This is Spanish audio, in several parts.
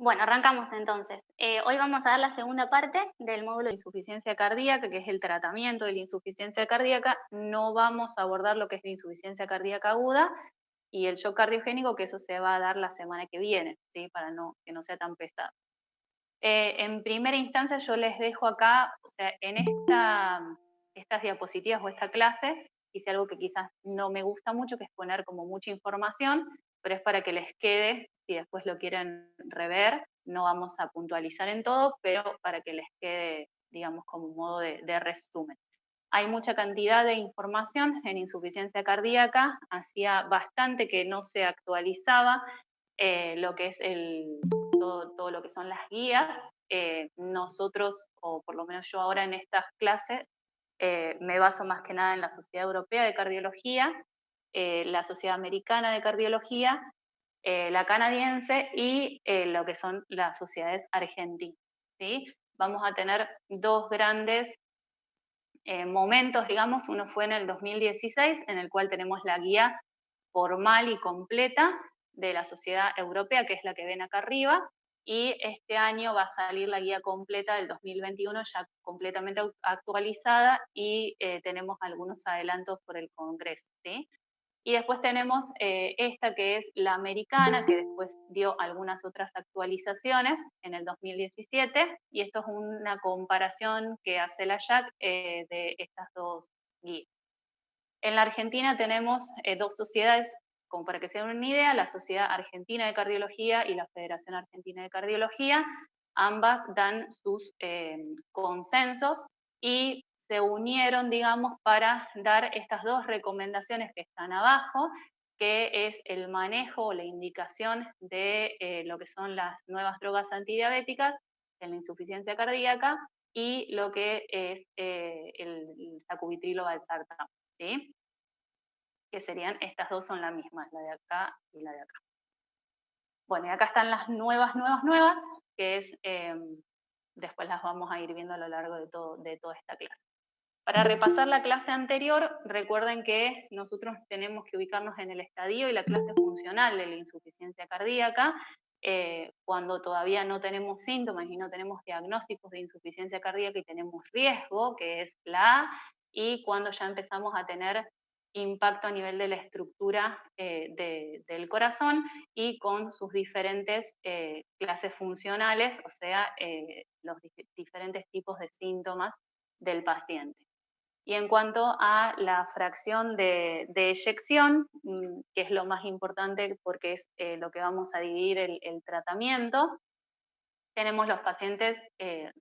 Bueno, arrancamos entonces. Hoy vamos a dar la segunda parte del módulo de insuficiencia cardíaca, que es el tratamiento de la insuficiencia cardíaca. No vamos a abordar lo que es la insuficiencia cardíaca aguda y el shock cardiogénico, que eso se va a dar la semana que viene, ¿sí? Para que no sea tan pesado. En primera instancia yo les dejo acá, o sea, en estas diapositivas o esta clase, hice algo que quizás no me gusta mucho, que es poner como mucha información, pero es para que les quede, si después lo quieren rever, no vamos a puntualizar en todo, pero para que les quede, digamos, como un modo de resumen. Hay mucha cantidad de información en insuficiencia cardíaca, hacía bastante que no se actualizaba lo que es todo lo que son las guías. Nosotros, o por lo menos yo ahora en estas clases, me baso más que nada en la Sociedad Europea de Cardiología, la Sociedad Americana de Cardiología, la canadiense y lo que son las sociedades argentinas, ¿sí? Vamos a tener dos grandes momentos, digamos. Uno fue en el 2016, en el cual tenemos la guía formal y completa de la Sociedad Europea, que es la que ven acá arriba, y este año va a salir la guía completa del 2021, ya completamente actualizada, y tenemos algunos adelantos por el Congreso, ¿sí? Y después tenemos esta que es la americana, que después dio algunas otras actualizaciones en el 2017, y esto es una comparación que hace la JAC de estas dos guías. En la Argentina tenemos dos sociedades, como para que se den una idea, la Sociedad Argentina de Cardiología y la Federación Argentina de Cardiología. Ambas dan sus consensos y se unieron, digamos, para dar estas dos recomendaciones que están abajo, que es el manejo o la indicación de lo que son las nuevas drogas antidiabéticas en la insuficiencia cardíaca y lo que es el sacubitrilo valsartán, ¿sí? Que serían, estas dos son la misma, la de acá y la de acá. Bueno, y acá están las nuevas, que es, después las vamos a ir viendo a lo largo de toda esta clase. Para repasar la clase anterior, recuerden que nosotros tenemos que ubicarnos en el estadio y la clase funcional de la insuficiencia cardíaca, cuando todavía no tenemos síntomas y no tenemos diagnósticos de insuficiencia cardíaca y tenemos riesgo, que es la A, y cuando ya empezamos a tener impacto a nivel de la estructura del corazón y con sus diferentes clases funcionales, o sea, los diferentes tipos de síntomas del paciente. Y en cuanto a la fracción de eyección, que es lo más importante porque es lo que vamos a dividir el tratamiento, tenemos los pacientes,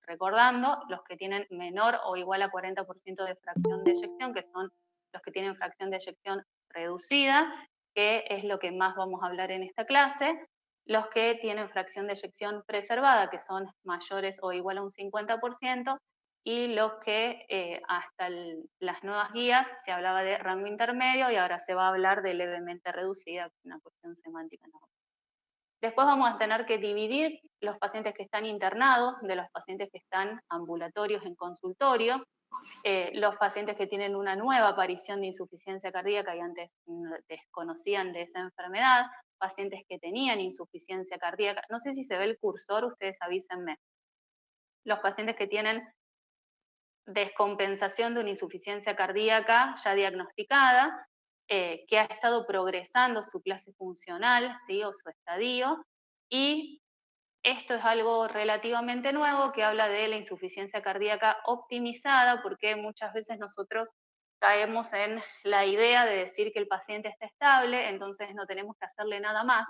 recordando, los que tienen menor o igual a 40% de fracción de eyección, que son los que tienen fracción de eyección reducida, que es lo que más vamos a hablar en esta clase, los que tienen fracción de eyección preservada, que son mayores o igual a un 50%, y los que hasta las nuevas guías se hablaba de rango intermedio y ahora se va a hablar de levemente reducida, una cuestión semántica. ¿No? Después vamos a tener que dividir los pacientes que están internados de los pacientes que están ambulatorios en consultorio, los pacientes que tienen una nueva aparición de insuficiencia cardíaca y antes desconocían de esa enfermedad, pacientes que tenían insuficiencia cardíaca. No sé si se ve el cursor, ustedes avísenme. Los pacientes que tienen descompensación de una insuficiencia cardíaca ya diagnosticada, que ha estado progresando su clase funcional, ¿sí? O su estadio, y esto es algo relativamente nuevo que habla de la insuficiencia cardíaca optimizada, porque muchas veces nosotros caemos en la idea de decir que el paciente está estable, entonces no tenemos que hacerle nada más,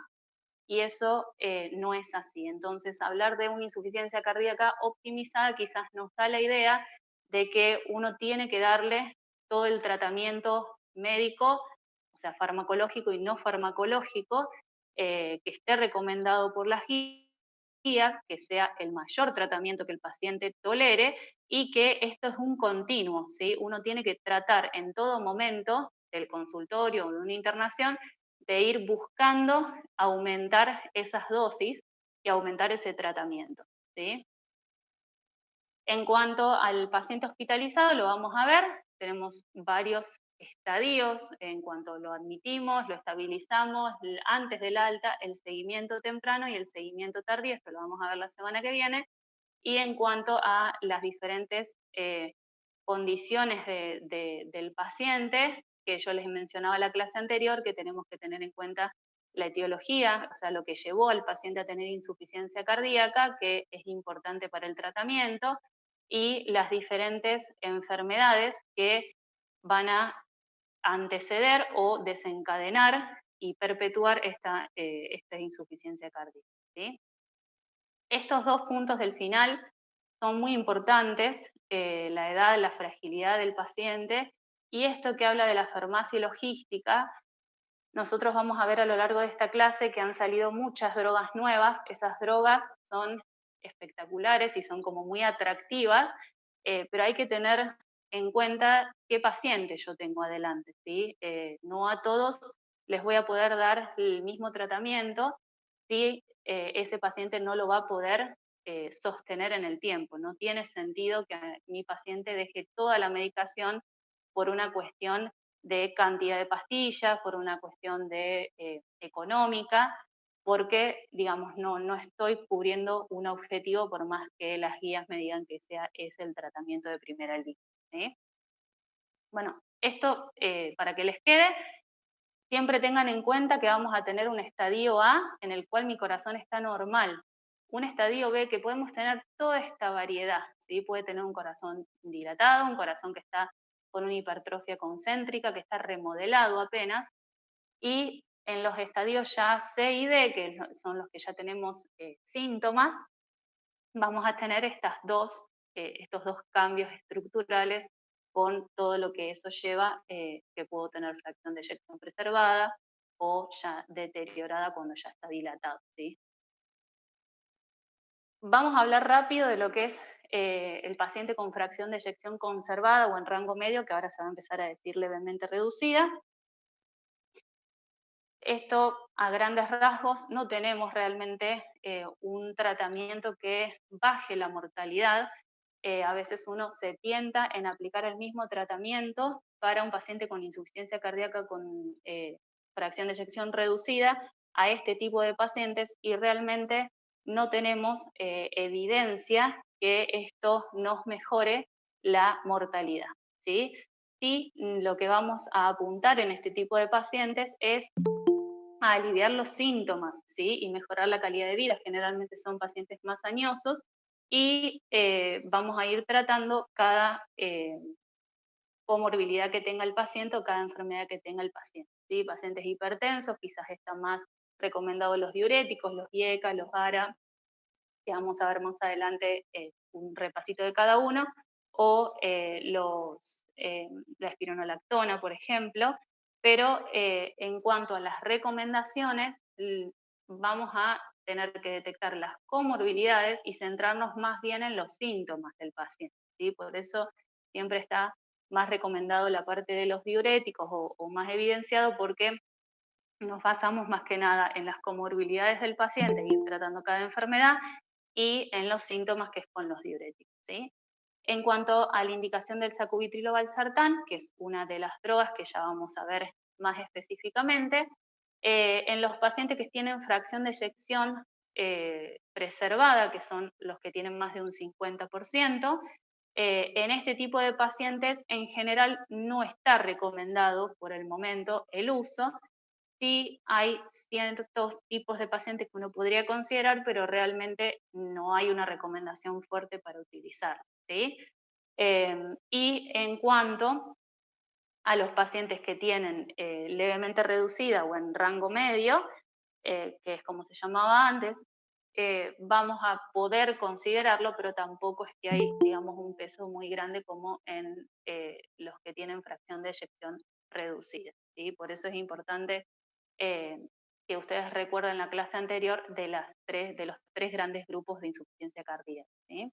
y eso no es así. Entonces, hablar de una insuficiencia cardíaca optimizada quizás nos da la idea de que uno tiene que darle todo el tratamiento médico, o sea, farmacológico y no farmacológico, que esté recomendado por las guías, que sea el mayor tratamiento que el paciente tolere y que esto es un continuo, ¿sí? Uno tiene que tratar en todo momento del consultorio o de una internación de ir buscando aumentar esas dosis y aumentar ese tratamiento, ¿sí? En cuanto al paciente hospitalizado, lo vamos a ver, tenemos varios estadios en cuanto lo admitimos, lo estabilizamos antes del alta, el seguimiento temprano y el seguimiento tardío, esto lo vamos a ver la semana que viene, y en cuanto a las diferentes condiciones del paciente, que yo les mencionaba en la clase anterior, que tenemos que tener en cuenta la etiología, o sea, lo que llevó al paciente a tener insuficiencia cardíaca, que es importante para el tratamiento, y las diferentes enfermedades que van a anteceder o desencadenar y perpetuar esta insuficiencia cardíaca, ¿sí? Estos dos puntos del final son muy importantes, la edad, la fragilidad del paciente, y esto que habla de la farmacia y logística. Nosotros vamos a ver a lo largo de esta clase que han salido muchas drogas nuevas. Esas drogas son espectaculares y son como muy atractivas, pero hay que tener en cuenta qué paciente yo tengo adelante, ¿sí? No a todos les voy a poder dar el mismo tratamiento si ese paciente no lo va a poder sostener en el tiempo. No tiene sentido que mi paciente deje toda la medicación por una cuestión de cantidad de pastillas, por una cuestión de económica, porque, digamos, no estoy cubriendo un objetivo por más que las guías me digan que es el tratamiento de primera línea, ¿sí? Bueno, esto para que les quede, siempre tengan en cuenta que vamos a tener un estadio A en el cual mi corazón está normal, un estadio B que podemos tener toda esta variedad, ¿sí? Puede tener un corazón dilatado, un corazón que está con una hipertrofia concéntrica, que está remodelado apenas, y en los estadios ya C y D, que son los que ya tenemos síntomas, vamos a tener estos dos cambios estructurales con todo lo que eso lleva, que puedo tener fracción de eyección preservada o ya deteriorada cuando ya está dilatado, ¿sí? Vamos a hablar rápido de lo que es el paciente con fracción de eyección conservada o en rango medio, que ahora se va a empezar a decir levemente reducida. Esto a grandes rasgos no tenemos realmente un tratamiento que baje la mortalidad. A veces uno se tienta en aplicar el mismo tratamiento para un paciente con insuficiencia cardíaca con fracción de eyección reducida a este tipo de pacientes y realmente no tenemos evidencia que esto nos mejore la mortalidad, ¿sí? Sí, lo que vamos a apuntar en este tipo de pacientes es a aliviar los síntomas, ¿sí? Y mejorar la calidad de vida. Generalmente son pacientes más añosos y vamos a ir tratando cada comorbilidad que tenga el paciente o cada enfermedad que tenga el paciente, ¿sí? Pacientes hipertensos, quizás están más recomendados los diuréticos, los IECA, los ARA, que vamos a ver más adelante un repasito de cada uno, o la espironolactona, por ejemplo, pero en cuanto a las recomendaciones, vamos a tener que detectar las comorbilidades y centrarnos más bien en los síntomas del paciente, ¿sí? Por eso siempre está más recomendado la parte de los diuréticos o más evidenciado porque nos basamos más que nada en las comorbilidades del paciente, ir tratando cada enfermedad, y en los síntomas que es con los diuréticos, ¿sí? En cuanto a la indicación del sacubitrilo valsartán, que es una de las drogas que ya vamos a ver más específicamente, en los pacientes que tienen fracción de eyección preservada, que son los que tienen más de un 50%, en este tipo de pacientes en general no está recomendado por el momento el uso. Sí hay ciertos tipos de pacientes que uno podría considerar, pero realmente no hay una recomendación fuerte para utilizar, ¿sí? Y en cuanto a los pacientes que tienen levemente reducida o en rango medio, que es como se llamaba antes, vamos a poder considerarlo, pero tampoco es que hay, digamos, un peso muy grande como en los que tienen fracción de eyección reducida, ¿sí? Por eso es importante eh, que ustedes recuerden la clase anterior de los tres grandes grupos de insuficiencia cardíaca, ¿sí?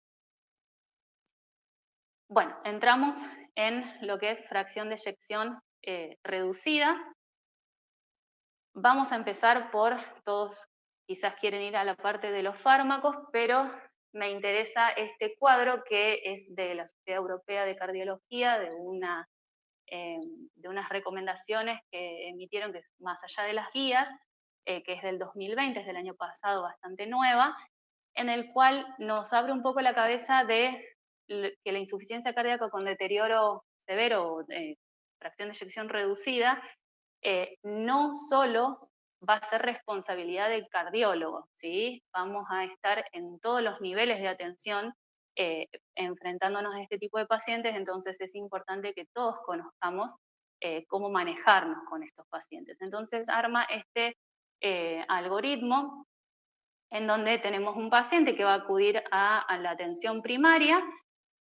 Bueno, entramos en lo que es fracción de eyección reducida. Vamos a empezar por, todos quizás quieren ir a la parte de los fármacos, pero me interesa este cuadro que es de la Sociedad Europea de Cardiología, de una de unas recomendaciones que emitieron, que es más allá de las guías, que es del 2020, es del año pasado, bastante nueva, en el cual nos abre un poco la cabeza de que la insuficiencia cardíaca con deterioro severo o fracción de eyección reducida no solo va a ser responsabilidad del cardiólogo, ¿sí? Vamos a estar en todos los niveles de atención enfrentándonos a este tipo de pacientes, entonces es importante que todos conozcamos cómo manejarnos con estos pacientes. Entonces arma este algoritmo en donde tenemos un paciente que va a acudir a la atención primaria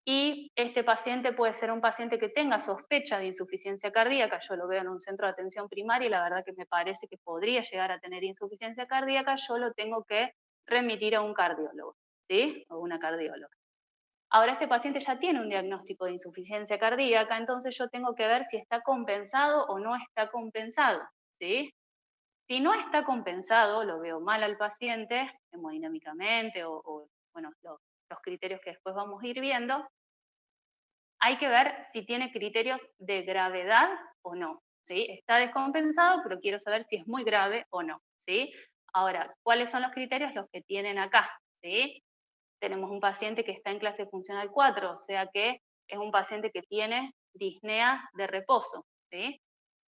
y este paciente puede ser un paciente que tenga sospecha de insuficiencia cardíaca. Yo lo veo en un centro de atención primaria y la verdad que me parece que podría llegar a tener insuficiencia cardíaca. Yo lo tengo que remitir a un cardiólogo, ¿sí? O una cardióloga. Ahora este paciente ya tiene un diagnóstico de insuficiencia cardíaca, entonces yo tengo que ver si está compensado o no está compensado, ¿sí? Si no está compensado, lo veo mal al paciente, hemodinámicamente o bueno, los criterios que después vamos a ir viendo, hay que ver si tiene criterios de gravedad o no, ¿sí? Está descompensado, pero quiero saber si es muy grave o no, ¿sí? Ahora, ¿cuáles son los criterios? Los que tienen acá, ¿sí? Tenemos un paciente que está en clase funcional 4, o sea que es un paciente que tiene disnea de reposo, ¿sí?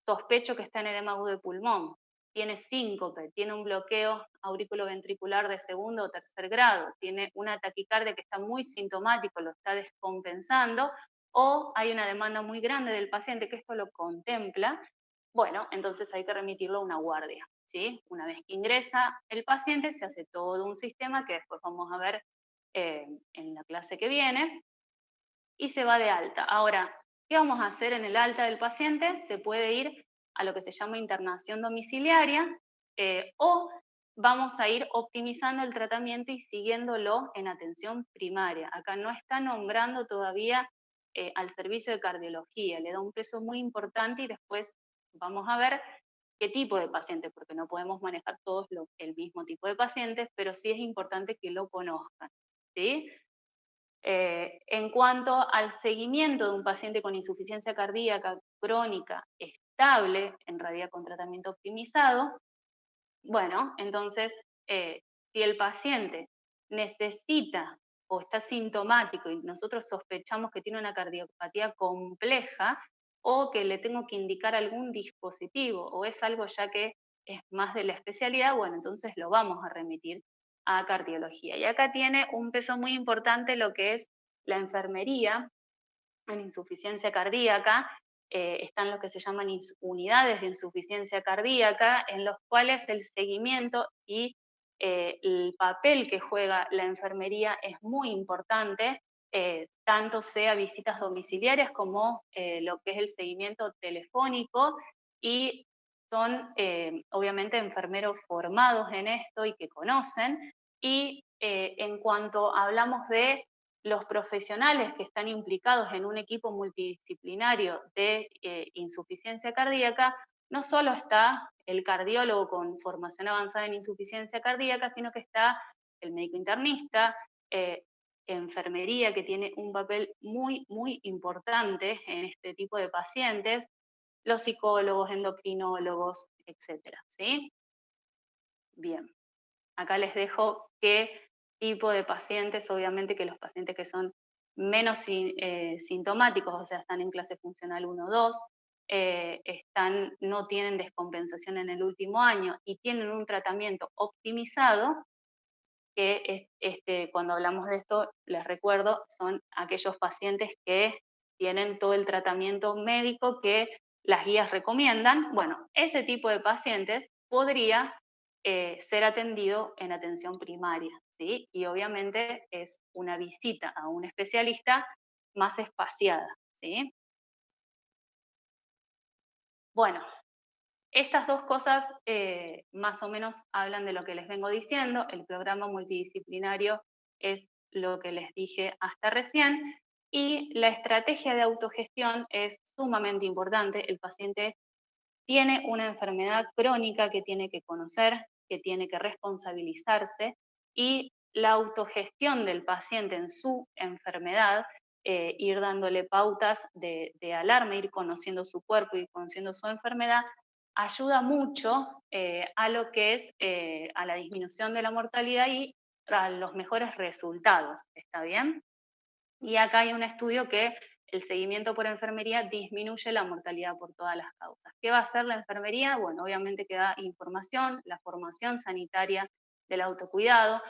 Sospecho que está en edema agudo de pulmón, tiene síncope, tiene un bloqueo auriculoventricular de segundo o tercer grado, tiene una taquicardia que está muy sintomático, lo está descompensando, o hay una demanda muy grande del paciente que esto lo contempla, bueno, entonces hay que remitirlo a una guardia, ¿sí? Una vez que ingresa el paciente, se hace todo un sistema que después vamos a ver en la clase que viene, y se va de alta. Ahora, ¿qué vamos a hacer en el alta del paciente? Se puede ir a lo que se llama internación domiciliaria o vamos a ir optimizando el tratamiento y siguiéndolo en atención primaria. Acá no está nombrando todavía al servicio de cardiología, le da un peso muy importante y después vamos a ver qué tipo de paciente, porque no podemos manejar todos el mismo tipo de pacientes, pero sí es importante que lo conozcan, ¿sí? En cuanto al seguimiento de un paciente con insuficiencia cardíaca crónica estable, en realidad con tratamiento optimizado, bueno, entonces, si el paciente necesita o está sintomático y nosotros sospechamos que tiene una cardiopatía compleja o que le tengo que indicar algún dispositivo o es algo ya que es más de la especialidad, bueno, entonces lo vamos a remitir a cardiología. Y acá tiene un peso muy importante lo que es la enfermería en insuficiencia cardíaca, están lo que se llaman unidades de insuficiencia cardíaca, en los cuales el seguimiento y el papel que juega la enfermería es muy importante, tanto sea visitas domiciliarias como lo que es el seguimiento telefónico, y son obviamente enfermeros formados en esto y que conocen, y en cuanto hablamos de los profesionales que están implicados en un equipo multidisciplinario de insuficiencia cardíaca, no solo está el cardiólogo con formación avanzada en insuficiencia cardíaca, sino que está el médico internista, enfermería, que tiene un papel muy, muy importante en este tipo de pacientes, los psicólogos, endocrinólogos, etcétera, ¿sí? Bien. Acá les dejo qué tipo de pacientes, obviamente que los pacientes que son menos sintomáticos, o sea, están en clase funcional 1 o 2, no tienen descompensación en el último año y tienen un tratamiento optimizado, que cuando hablamos de esto, les recuerdo, son aquellos pacientes que tienen todo el tratamiento médico que las guías recomiendan. Bueno, ese tipo de pacientes podría ser atendido en atención primaria, ¿sí? Y obviamente es una visita a un especialista más espaciada, ¿sí? Bueno, estas dos cosas más o menos hablan de lo que les vengo diciendo. El programa multidisciplinario es lo que les dije hasta recién. Y la estrategia de autogestión es sumamente importante. El paciente tiene una enfermedad crónica que tiene que conocer, que tiene que responsabilizarse, y la autogestión del paciente en su enfermedad ir dándole pautas de alarma, ir conociendo su cuerpo y conociendo su enfermedad, ayuda mucho a lo que es a la disminución de la mortalidad y a los mejores resultados, ¿está bien? Y acá hay un estudio que el seguimiento por enfermería disminuye la mortalidad por todas las causas. ¿Qué va a hacer la enfermería? Bueno, obviamente que da información, la formación sanitaria del autocuidado,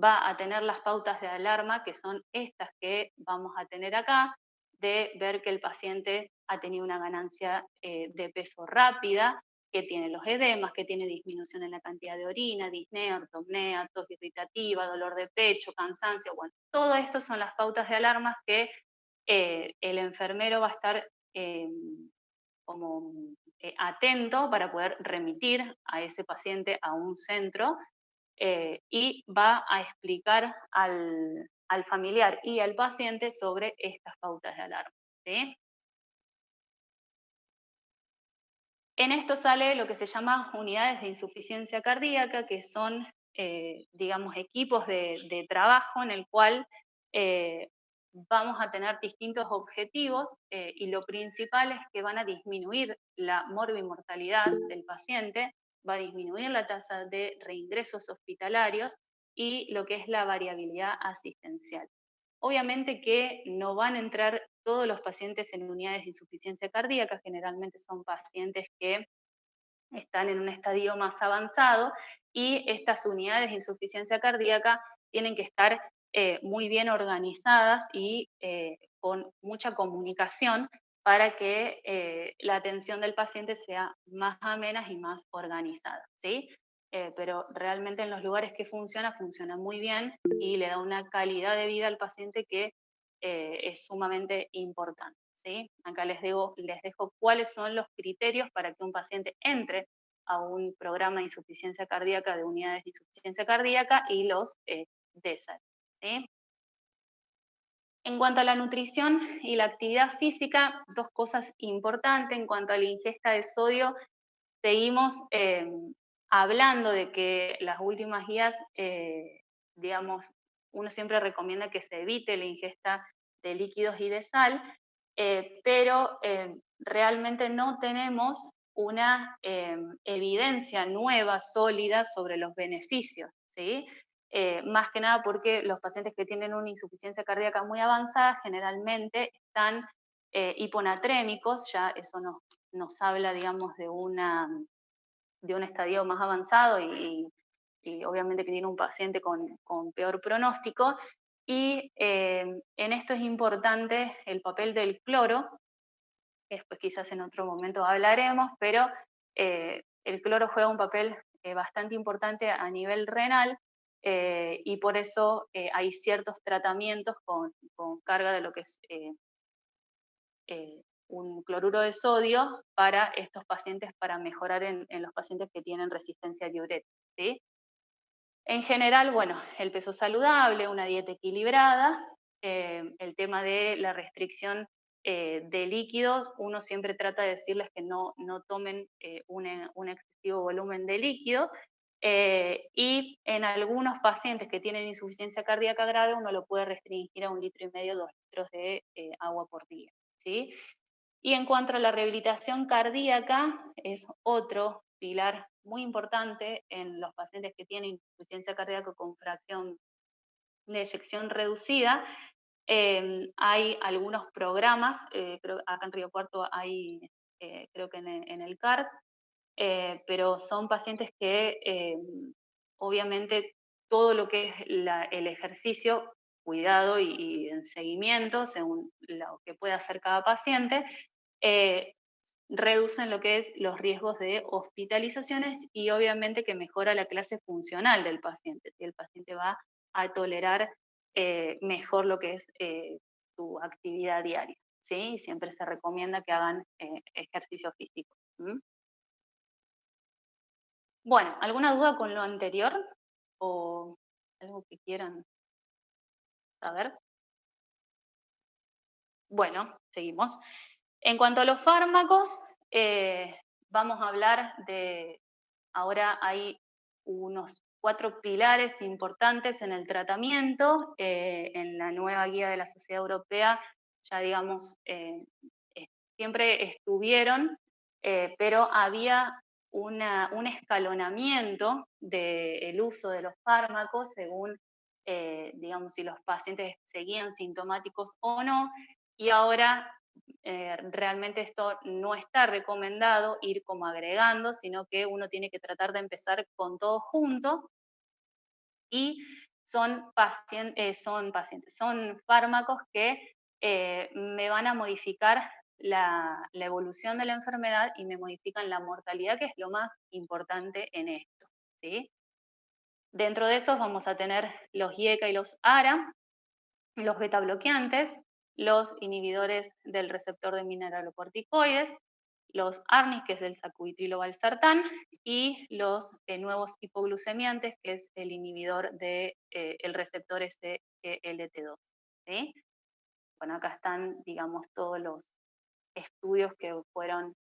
va a tener las pautas de alarma, que son estas que vamos a tener acá, de ver que el paciente ha tenido una ganancia de peso rápida, que tiene los edemas, que tiene disminución en la cantidad de orina, disnea, ortopnea, tos irritativa, dolor de pecho, cansancio. Bueno, todo esto son las pautas de alarmas que el enfermero va a estar como atento para poder remitir a ese paciente a un centro y va a explicar al familiar y al paciente sobre estas pautas de alarma, ¿sí? En esto sale lo que se llama unidades de insuficiencia cardíaca, que son, digamos, equipos de trabajo en el cual vamos a tener distintos objetivos y lo principal es que van a disminuir la morbimortalidad del paciente, va a disminuir la tasa de reingresos hospitalarios y lo que es la variabilidad asistencial. Obviamente que no van a entrar todos los pacientes en unidades de insuficiencia cardíaca, generalmente son pacientes que están en un estadio más avanzado y estas unidades de insuficiencia cardíaca tienen que estar muy bien organizadas y con mucha comunicación para que la atención del paciente sea más amena y más organizada, ¿sí? Pero realmente en los lugares que funciona muy bien y le da una calidad de vida al paciente que es sumamente importante, ¿sí? Acá les dejo cuáles son los criterios para que un paciente entre a un programa de insuficiencia cardíaca, de unidades de insuficiencia cardíaca y los DESAL, ¿sí? En cuanto a la nutrición y la actividad física, dos cosas importantes. En cuanto a la ingesta de sodio, seguimos hablando de que las últimas guías, digamos, uno siempre recomienda que se evite la ingesta de líquidos y de sal, pero realmente no tenemos una evidencia nueva, sólida sobre los beneficios, ¿sí? Más que nada porque los pacientes que tienen una insuficiencia cardíaca muy avanzada generalmente están hiponatrémicos, ya eso nos habla, digamos, de un estadio más avanzado y obviamente que tiene un paciente con peor pronóstico. Y en esto es importante el papel del cloro, que después quizás en otro momento hablaremos, pero el cloro juega un papel bastante importante a nivel renal y por eso hay ciertos tratamientos con carga de lo que es un cloruro de sodio para estos pacientes, para mejorar en los pacientes que tienen resistencia diurética, ¿sí? En general, bueno, el peso saludable, una dieta equilibrada, el tema de la restricción de líquidos, uno siempre trata de decirles que no tomen un excesivo volumen de líquidos, y en algunos pacientes que tienen insuficiencia cardíaca grave, uno lo puede restringir a 1,5 litros, 2 litros de agua por día, ¿sí? Y en cuanto a la rehabilitación cardíaca, es otro pilar muy importante en los pacientes que tienen insuficiencia cardíaca con fracción de eyección reducida. Hay algunos programas, creo, acá en Río Cuarto hay, creo que en el CARS, pero son pacientes que obviamente todo lo que es el ejercicio, cuidado y en seguimiento, según lo que pueda hacer cada paciente, eh, reducen lo que es los riesgos de hospitalizaciones y obviamente que mejora la clase funcional del paciente, si el paciente va a tolerar mejor lo que es su actividad diaria, ¿sí? Siempre se recomienda que hagan ejercicio físico. ¿Mm? Bueno, ¿alguna duda con lo anterior o algo que quieran saber? Bueno, seguimos. En cuanto a los fármacos, vamos a hablar de, ahora hay unos 4 pilares importantes en el tratamiento. En la nueva guía de la Sociedad Europea ya digamos, siempre estuvieron, pero había un escalonamiento del uso de los fármacos según, digamos, si los pacientes seguían sintomáticos o no, y ahora realmente esto no está recomendado ir como agregando, sino que uno tiene que tratar de empezar con todo junto, y son fármacos que me van a modificar la evolución de la enfermedad y me modifican la mortalidad, que es lo más importante en esto, ¿sí? Dentro de esos vamos a tener los IECA y los ARA, los beta bloqueantes, los inhibidores del receptor de mineralocorticoides, los ARNIs, que es el sacubitrilo valsartán, y los nuevos hipoglucemiantes, que es el inhibidor del receptor SGLT2. ¿Sí? Bueno, acá están, digamos, todos los estudios que fueron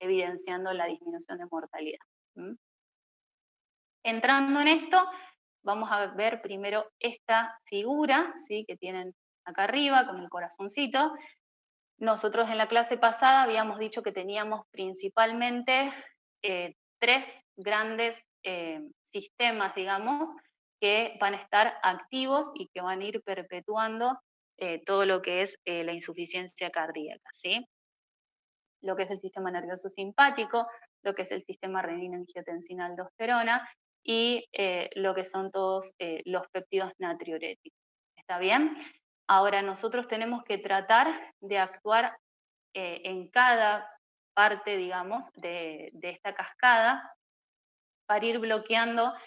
evidenciando la disminución de mortalidad. ¿Mm? Entrando en esto, vamos a ver primero esta figura, ¿sí? Que tienen acá arriba con el corazoncito. Nosotros en la clase pasada habíamos dicho que teníamos principalmente 3 grandes sistemas, digamos, que van a estar activos y que van a ir perpetuando todo lo que es la insuficiencia cardíaca, ¿sí? Lo que es el sistema nervioso simpático, lo que es el sistema renina-angiotensina-aldosterona y lo que son todos los péptidos natriuréticos. ¿Está bien? Ahora nosotros tenemos que tratar de actuar en cada parte, digamos, de esta cascada para ir bloqueándola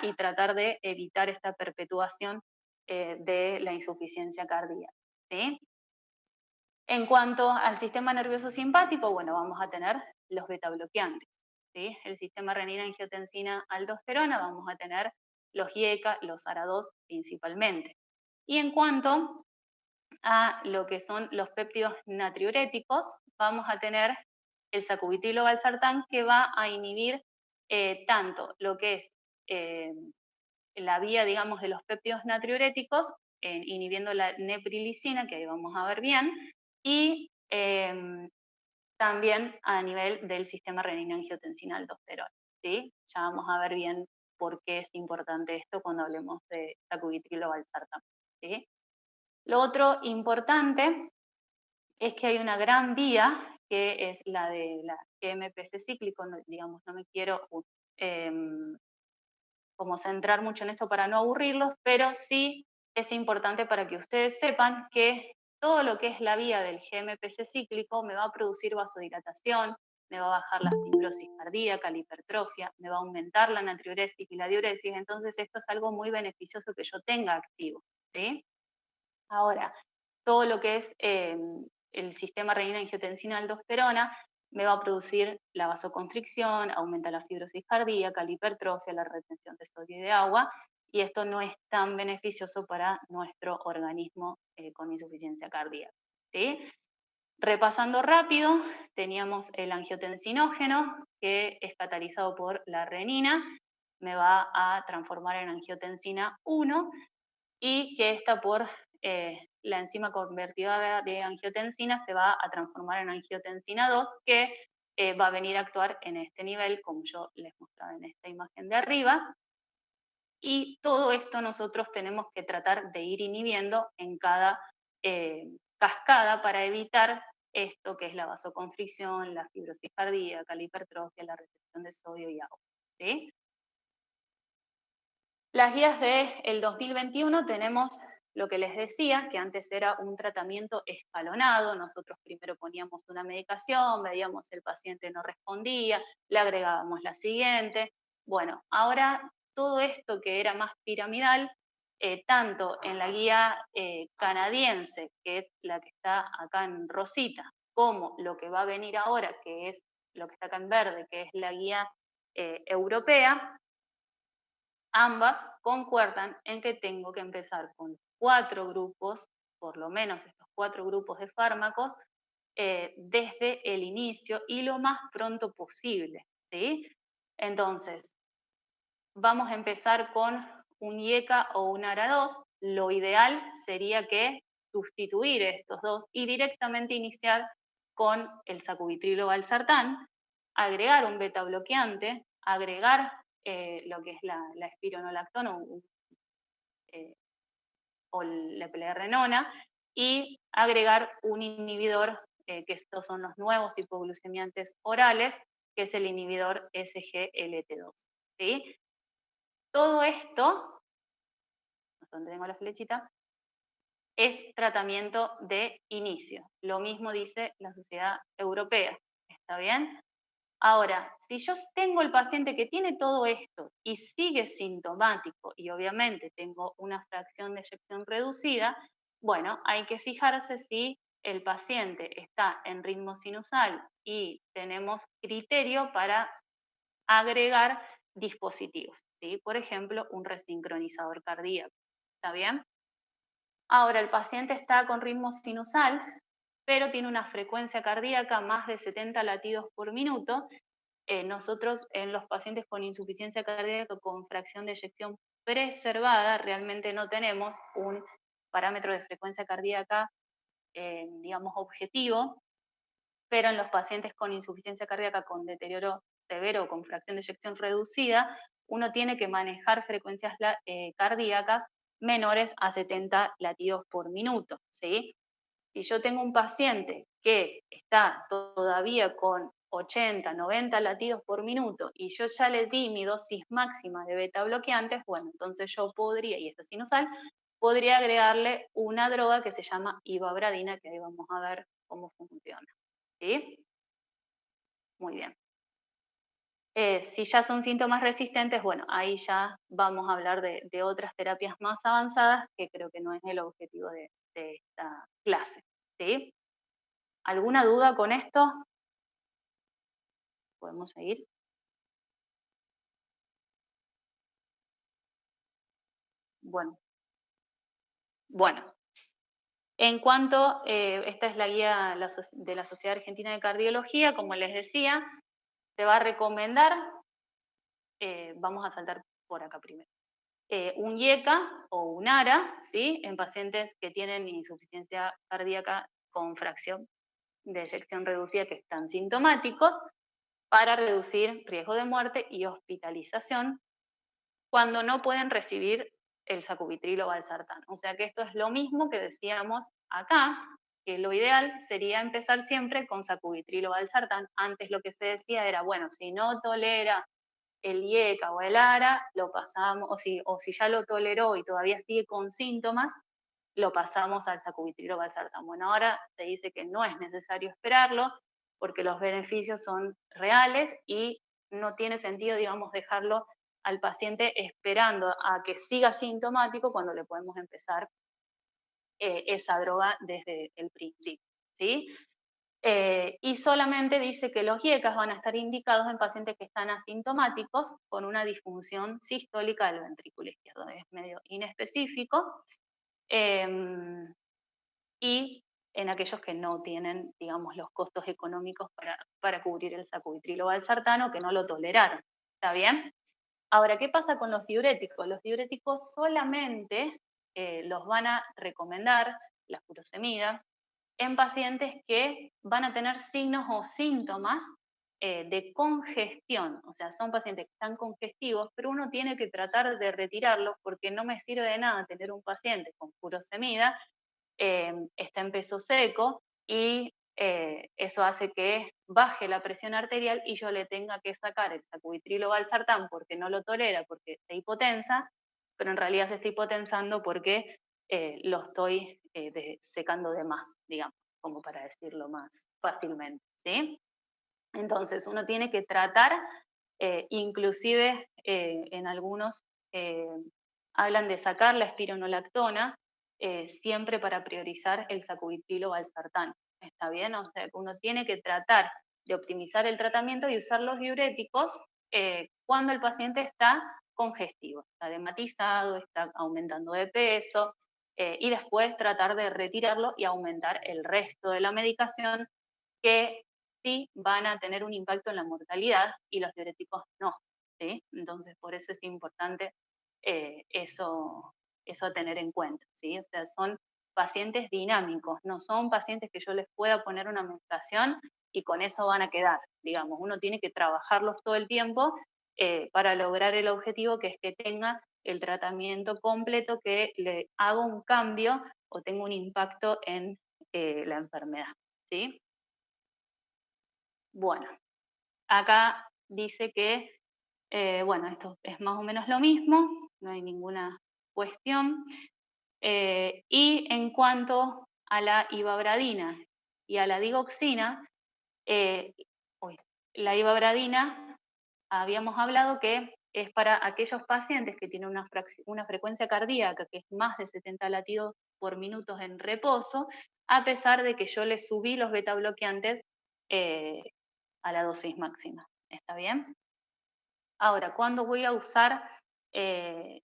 y tratar de evitar esta perpetuación de la insuficiencia cardíaca, ¿sí? En cuanto al sistema nervioso simpático, bueno, vamos a tener los beta bloqueantes, ¿sí? El sistema renina-angiotensina-aldosterona, vamos a tener los IECA, los ARA2 principalmente. Y en cuanto a lo que son los péptidos natriuréticos, vamos a tener el sacubitrilo valsartán, que va a inhibir tanto lo que es la vía, digamos, de los péptidos natriuréticos, inhibiendo la neprilicina, que ahí vamos a ver bien, y también a nivel del sistema renina-angiotensina-aldosterona, ¿sí? Ya vamos a ver bien por qué es importante esto cuando hablemos de sacubitrilo valsartán, ¿sí? Lo otro importante es que hay una gran vía que es la de la GMPC cíclico, no, digamos, no me quiero como centrar mucho en esto para no aburrirlos, pero sí es importante para que ustedes sepan que todo lo que es la vía del GMPC cíclico me va a producir vasodilatación, me va a bajar la fibrosis cardíaca, la hipertrofia, me va a aumentar la natriuresis y la diuresis, entonces esto es algo muy beneficioso que yo tenga activo, ¿sí? Ahora, todo lo que es el sistema renina-angiotensina-aldosterona me va a producir la vasoconstricción, aumenta la fibrosis cardíaca, la hipertrofia, la retención de sodio y de agua, y esto no es tan beneficioso para nuestro organismo con insuficiencia cardíaca, ¿sí? Repasando rápido, teníamos el angiotensinógeno, que es catalizado por la renina, me va a transformar en angiotensina 1, y que esta por la enzima convertidora de angiotensina se va a transformar en angiotensina 2, que va a venir a actuar en este nivel, como yo les mostraba en esta imagen de arriba. Y todo esto nosotros tenemos que tratar de ir inhibiendo en cada cascada para evitar esto que es la vasoconstricción, la fibrosis cardíaca, la hipertrofia, la retención de sodio y agua, ¿sí? Las guías del 2021 tenemos lo que les decía, que antes era un tratamiento escalonado. Nosotros primero poníamos una medicación, veíamos si el paciente no respondía, le agregábamos la siguiente. Bueno, ahora todo esto que era más piramidal, tanto en la guía canadiense, que es la que está acá en rosita, como lo que va a venir ahora, que es lo que está acá en verde, que es la guía europea, ambas concuerdan en que tengo que empezar con 4 grupos, por lo menos estos 4 grupos de fármacos, desde el inicio y lo más pronto posible, ¿sí? Entonces, vamos a empezar con un IECA o un ARA2. Lo ideal sería que sustituir estos dos y directamente iniciar con el sacubitrilo valsartán, agregar un beta bloqueante, agregar lo que es la espironolactona eh, o la plerrenona y agregar un inhibidor, que estos son los nuevos hipoglucemiantes orales, que es el inhibidor SGLT2. ¿Sí? Todo esto, donde tengo la flechita, es tratamiento de inicio. Lo mismo dice la Sociedad Europea. ¿Está bien? Ahora, si yo tengo el paciente que tiene todo esto y sigue sintomático y obviamente tengo una fracción de eyección reducida, bueno, hay que fijarse si el paciente está en ritmo sinusal y tenemos criterio para agregar dispositivos, ¿sí? Por ejemplo, un resincronizador cardíaco. ¿Está bien? Ahora, el paciente está con ritmo sinusal, pero tiene una frecuencia cardíaca más de 70 latidos por minuto. Nosotros en los pacientes con insuficiencia cardíaca con fracción de eyección preservada realmente no tenemos un parámetro de frecuencia cardíaca, digamos, objetivo, pero en los pacientes con insuficiencia cardíaca con deterioro severo o con fracción de eyección reducida, uno tiene que manejar frecuencias cardíacas menores a 70 latidos por minuto, ¿sí? Si yo tengo un paciente que está todavía con 80, 90 latidos por minuto y yo ya le di mi dosis máxima de beta bloqueantes, bueno, entonces yo podría, y esta es sinusal, podría agregarle una droga que se llama ivabradina, que ahí vamos a ver cómo funciona. ¿Sí? Muy bien. Si ya son síntomas resistentes, bueno, ahí ya vamos a hablar de otras terapias más avanzadas, que creo que no es el objetivo de esta clase. ¿Sí? ¿Alguna duda con esto? ¿Podemos seguir? Bueno, bueno. En cuanto, esta es la guía de la Sociedad Argentina de Cardiología, como les decía, se va a recomendar, vamos a saltar por acá primero, un IECA o un ARA, ¿sí? En pacientes que tienen insuficiencia cardíaca con fracción de eyección reducida que están sintomáticos, para reducir riesgo de muerte y hospitalización cuando no pueden recibir el sacubitril o valsartán. O sea que esto es lo mismo que decíamos acá, que lo ideal sería empezar siempre con sacubitril o valsartán. Antes lo que se decía era, bueno, si no tolera el IECA o el ARA, lo pasamos, o si ya lo toleró y todavía sigue con síntomas, lo pasamos al sacubitril o valsartán. Bueno, ahora se dice que no es necesario esperarlo porque los beneficios son reales y no tiene sentido, digamos, dejarlo al paciente esperando a que siga sintomático cuando le podemos empezar esa droga desde el principio, ¿sí? Y solamente dice que los IECAS van a estar indicados en pacientes que están asintomáticos con una disfunción sistólica del ventrículo izquierdo. Es medio inespecífico. Y en aquellos que no tienen, digamos, los costos económicos para cubrir el sacubitril o valsartán, que no lo toleraron. ¿Está bien? Ahora, ¿qué pasa con los diuréticos? Los diuréticos solamente los van a recomendar, la furosemida, en pacientes que van a tener signos o síntomas de congestión. O sea, son pacientes que están congestivos, pero uno tiene que tratar de retirarlos porque no me sirve de nada tener un paciente con furosemida, está en peso seco y eso hace que baje la presión arterial y yo le tenga que sacar el sacubitril o valsartán porque no lo tolera, porque se hipotensa, pero en realidad se está hipotensando porque lo estoy secando de más, digamos, como para decirlo más fácilmente, ¿sí? Entonces uno tiene que tratar, inclusive en algunos eh, hablan de sacar la espironolactona, siempre para priorizar el sacubitril o valsartán. ¿Está bien? O sea, que uno tiene que tratar de optimizar el tratamiento y usar los diuréticos cuando el paciente está congestivo, está dematizado, está aumentando de peso, y después tratar de retirarlo y aumentar el resto de la medicación que sí van a tener un impacto en la mortalidad y los diuréticos no, ¿sí? Entonces, por eso es importante eso a tener en cuenta, ¿sí? O sea, son pacientes dinámicos, no son pacientes que yo les pueda poner una medicación y con eso van a quedar, digamos. Uno tiene que trabajarlos todo el tiempo para lograr el objetivo, que es que tenga el tratamiento completo, que le haga un cambio o tenga un impacto en la enfermedad, ¿sí? Bueno, acá dice que, bueno, esto es más o menos lo mismo, no hay ninguna cuestión. Y en cuanto a la ivabradina y a la digoxina, eh, la ivabradina habíamos hablado que es para aquellos pacientes que tienen una frecuencia cardíaca que es más de 70 latidos por minuto en reposo, a pesar de que yo les subí los beta bloqueantes eh, a la dosis máxima. ¿Está bien? Ahora, ¿cuándo voy a usar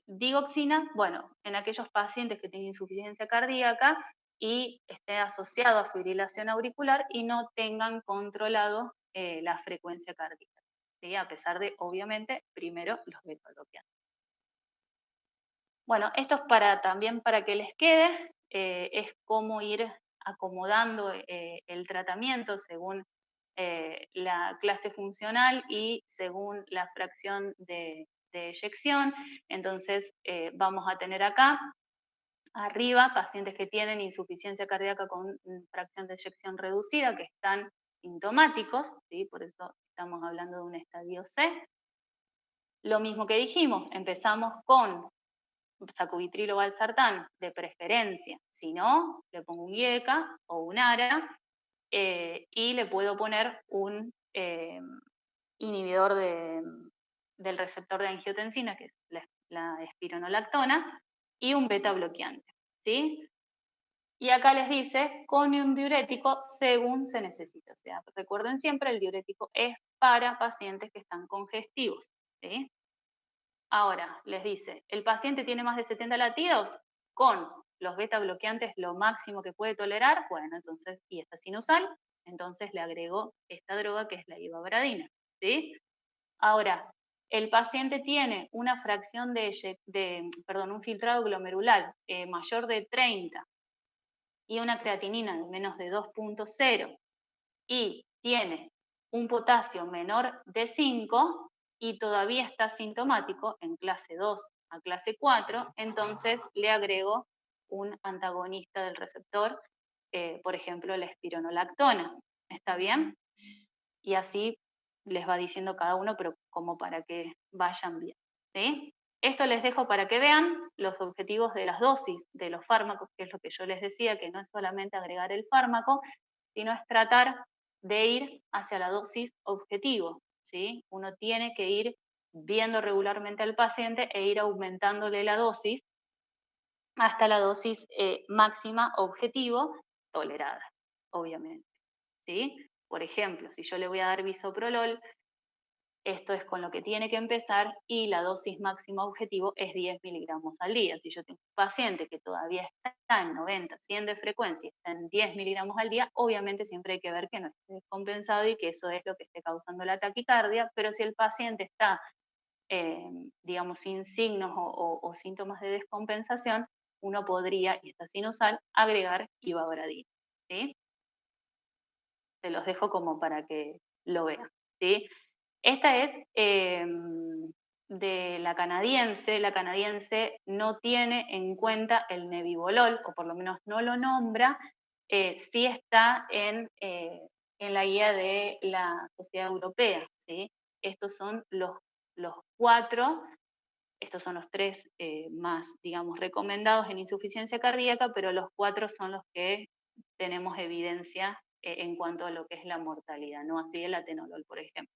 digoxina? Bueno, en aquellos pacientes que tienen insuficiencia cardíaca y esté asociado a fibrilación auricular y no tengan controlado la frecuencia cardíaca, ¿sí? A pesar de, obviamente, primero los beta bloqueantes. Bueno, esto es también para que les quede, es cómo ir acomodando el tratamiento según la clase funcional y según la fracción de eyección. Entonces, vamos a tener acá, arriba, pacientes que tienen insuficiencia cardíaca con fracción de eyección reducida, que están sintomáticos, ¿sí? Por eso estamos hablando de un estadio C. Lo mismo que dijimos, empezamos con sacubitril o valsartán de preferencia, si no, le pongo un IECA o un ARA y le puedo poner un inhibidor del receptor de angiotensina, que es la espironolactona, y un beta bloqueante, ¿sí? Y acá les dice con un diurético según se necesita. O sea, recuerden siempre, el diurético es para pacientes que están congestivos, ¿sí? Ahora, les dice, ¿el paciente tiene más de 70 latidos? Con los beta bloqueantes lo máximo que puede tolerar, bueno, entonces, y está sinusal, entonces le agrego esta droga que es la ivabradina, ¿sí? Ahora, el paciente tiene una fracción un filtrado glomerular mayor de 30 y una creatinina de menos de 2,0 y tiene un potasio menor de 5 y todavía está sintomático en clase 2 a clase 4, entonces le agrego un antagonista del receptor, por ejemplo, la espironolactona. ¿Está bien? Y así les va diciendo cada uno, pero como para que vayan bien, ¿sí? Esto les dejo para que vean los objetivos de las dosis de los fármacos, que es lo que yo les decía, que no es solamente agregar el fármaco, sino es tratar de ir hacia la dosis objetivo, ¿sí? Uno tiene que ir viendo regularmente al paciente e ir aumentándole la dosis hasta la dosis máxima objetivo tolerada, obviamente, ¿sí? Por ejemplo, si yo le voy a dar bisoprolol, esto es con lo que tiene que empezar y la dosis máxima objetivo es 10 miligramos al día. Si yo tengo un paciente que todavía está en 90, 100 de frecuencia, está en 10 miligramos al día, obviamente siempre hay que ver que no esté descompensado y que eso es lo que esté causando la taquicardia, pero si el paciente está, digamos, sin signos o síntomas de descompensación, uno podría, y está sinusal, agregar ivabradina, ¿sí? Se los dejo como para que lo vean, ¿sí? Esta es de la canadiense. La canadiense no tiene en cuenta el nebivolol, o por lo menos no lo nombra, sí está en la guía de la Sociedad Europea, ¿sí? Estos son los 4, estos son los 3 más, digamos, recomendados en insuficiencia cardíaca, pero los 4 son los que tenemos evidencia en cuanto a lo que es la mortalidad, no así el atenolol, por ejemplo.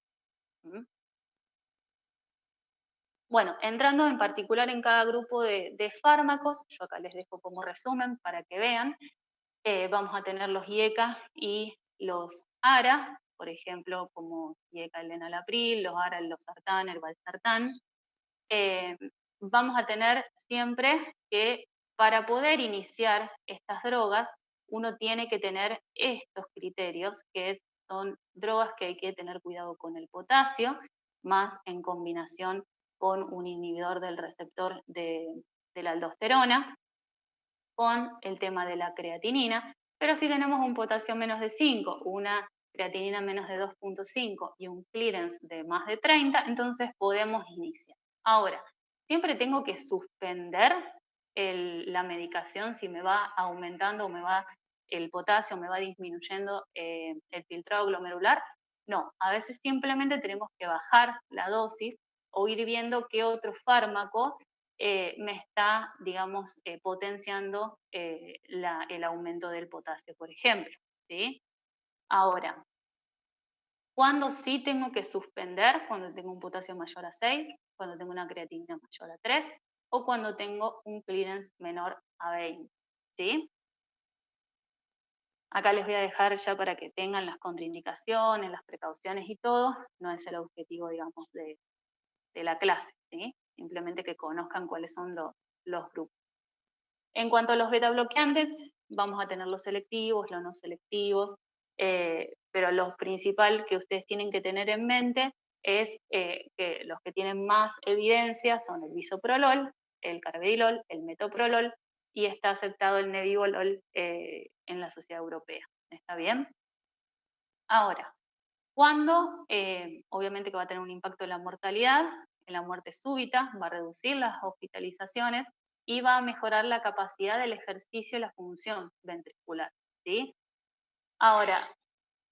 ¿Mm? Bueno, entrando en particular en cada grupo de fármacos, yo acá les dejo como resumen para que vean, vamos a tener los IECA y los ARA, por ejemplo, como IECA el enalapril, los ARA el losartán, el valsartán. Vamos a tener siempre que para poder iniciar estas drogas, uno tiene que tener estos criterios, que es son drogas que hay que tener cuidado con el potasio, más en combinación con un inhibidor del receptor de la aldosterona, con el tema de la creatinina, pero si tenemos un potasio menos de 5, una creatinina menos de 2,5 y un clearance de más de 30, entonces podemos iniciar. Ahora, siempre tengo que suspender la medicación si me va aumentando o el potasio, me va disminuyendo el filtrado glomerular. No, a veces simplemente tenemos que bajar la dosis o ir viendo qué otro fármaco me está, digamos, potenciando el aumento del potasio, por ejemplo, ¿sí? Ahora, ¿cuándo sí tengo que suspender? Cuando tengo un potasio mayor a 6, cuando tengo una creatinina mayor a 3 o cuando tengo un clearance menor a 20, ¿sí? Acá les voy a dejar ya para que tengan las contraindicaciones, las precauciones y todo. No es el objetivo, digamos, de la clase, ¿sí? Simplemente que conozcan cuáles son los grupos. En cuanto a los beta bloqueantes, vamos a tener los selectivos, los no selectivos, pero lo principal que ustedes tienen que tener en mente es que los que tienen más evidencia son el bisoprolol, el carvedilol, el metoprolol, y está aceptado el nebivolol en la Sociedad Europea. ¿Está bien? Ahora, cuando obviamente que va a tener un impacto en la mortalidad, en la muerte súbita, va a reducir las hospitalizaciones y va a mejorar la capacidad del ejercicio y la función ventricular, ¿sí? Ahora,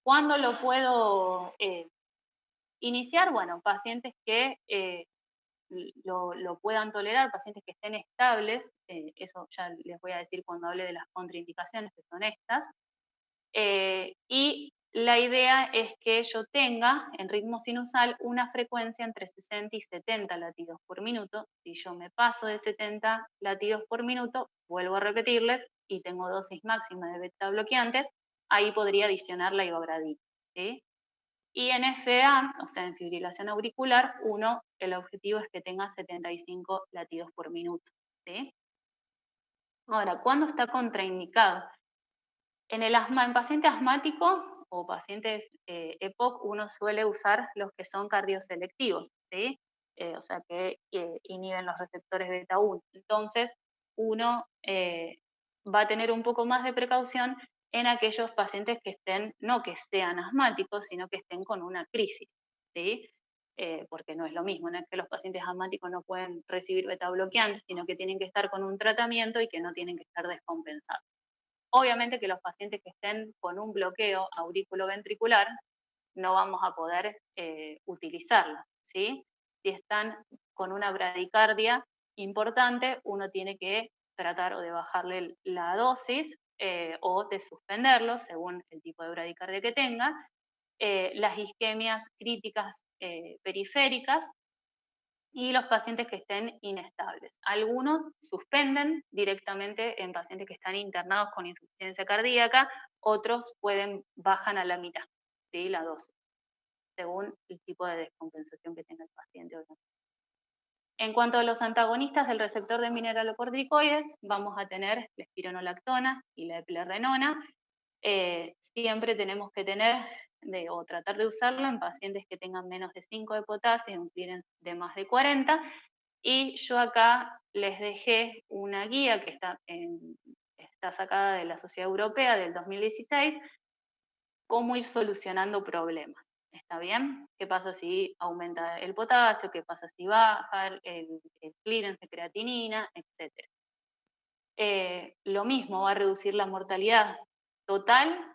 ¿cuándo lo puedo iniciar? Bueno, pacientes que lo puedan tolerar, pacientes que estén estables, eso ya les voy a decir cuando hable de las contraindicaciones, que son estas, y la idea es que yo tenga en ritmo sinusal una frecuencia entre 60 y 70 latidos por minuto. Si yo me paso de 70 latidos por minuto, vuelvo a repetirles, y tengo dosis máxima de beta bloqueantes, ahí podría adicionar la ivabradina, ¿sí? Y en FA, o sea, en fibrilación auricular, el objetivo es que tenga 75 latidos por minuto, ¿sí? Ahora, ¿cuándo está contraindicado? En paciente asmático o pacientes EPOC, uno suele usar los que son cardioselectivos, ¿sí? O sea, que inhiben los receptores beta 1. Entonces, uno va a tener un poco más de precaución en aquellos pacientes que estén, no que sean asmáticos, sino que estén con una crisis, ¿sí? Porque no es lo mismo, no es que los pacientes asmáticos no pueden recibir beta bloqueantes, sino que tienen que estar con un tratamiento y que no tienen que estar descompensados. Obviamente que los pacientes que estén con un bloqueo auriculoventricular no vamos a poder utilizarlo, ¿sí? Si están con una bradicardia importante, uno tiene que tratar o de bajarle la dosis o de suspenderlo según el tipo de bradicardia que tenga. Las isquemias críticas periféricas y los pacientes que estén inestables. Algunos suspenden directamente en pacientes que están internados con insuficiencia cardíaca, otros bajan a la mitad, ¿sí? La dosis, según el tipo de descompensación que tenga el paciente. En cuanto a los antagonistas del receptor de mineralocorticoides, vamos a tener la espironolactona y la eplerenona. Siempre tenemos que o tratar de usarla en pacientes que tengan menos de 5 de potasio y un clearance de más de 40. Y yo acá les dejé una guía que está sacada de la Sociedad Europea del 2016, cómo ir solucionando problemas. ¿Está bien? ¿Qué pasa si aumenta el potasio? ¿Qué pasa si baja el clearance de creatinina? Etcétera. Lo mismo, va a reducir la mortalidad total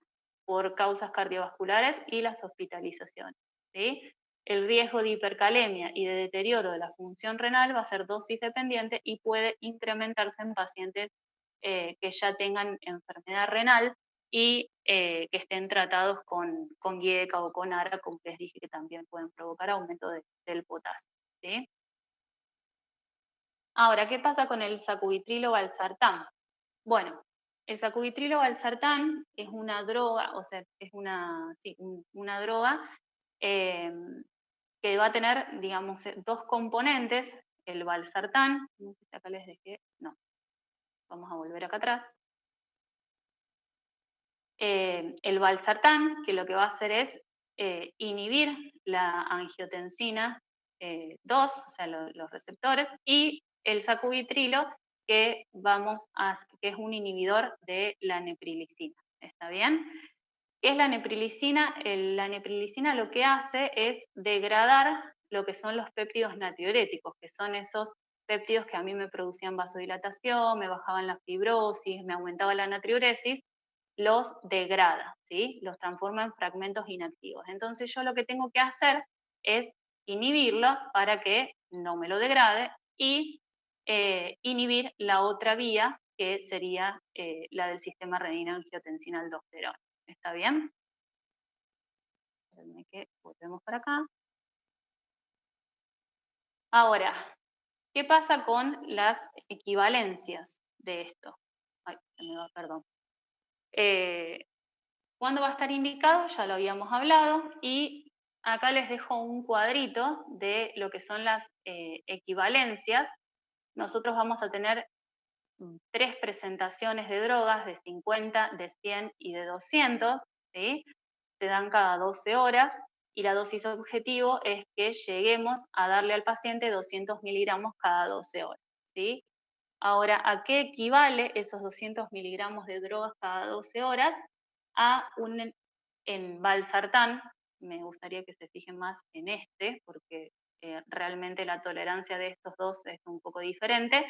por causas cardiovasculares y las hospitalizaciones, ¿sí? El riesgo de hipercalemia y de deterioro de la función renal va a ser dosis dependiente y puede incrementarse en pacientes que ya tengan enfermedad renal y que estén tratados con GIECA o con ARA, como les dije, que también pueden provocar aumento del potasio, ¿sí? Ahora, ¿qué pasa con el sacubitrilo valsartán? Bueno, el sacubitrilo valsartán es una droga, o sea, es una droga eh, que va a tener, digamos, dos componentes, el valsartán, no sé si acá les dejé, no, vamos a volver acá atrás. el valsartán, que lo que va a hacer es inhibir la angiotensina 2, o sea, los receptores, y el sacubitrilo, que es un inhibidor de la neprilicina. ¿Está bien? ¿Qué es la neprilicina? La neprilicina lo que hace es degradar lo que son los péptidos natriuréticos, que son esos péptidos que a mí me producían vasodilatación, me bajaban la fibrosis, me aumentaba la natriuresis, los degrada, ¿sí? Los transforma en fragmentos inactivos. Entonces yo lo que tengo que hacer es inhibirlo para que no me lo degrade y inhibir la otra vía, que sería la del sistema renina-angiotensina-aldosterona. ¿Está bien? Espérenme que volvemos para acá. Ahora, ¿qué pasa con las equivalencias de esto? Ay, se me va, perdón. ¿Cuándo va a estar indicado? Ya lo habíamos hablado. Y acá les dejo un cuadrito de lo que son las equivalencias. Nosotros vamos a tener 3 presentaciones de drogas de 50, de 100 y de 200, ¿sí? Se dan cada 12 horas y la dosis objetivo es que lleguemos a darle al paciente 200 miligramos cada 12 horas, ¿sí? Ahora, ¿a qué equivale esos 200 miligramos de drogas cada 12 horas? A en valsartán, me gustaría que se fijen más en este, porque realmente la tolerancia de estos dos es un poco diferente,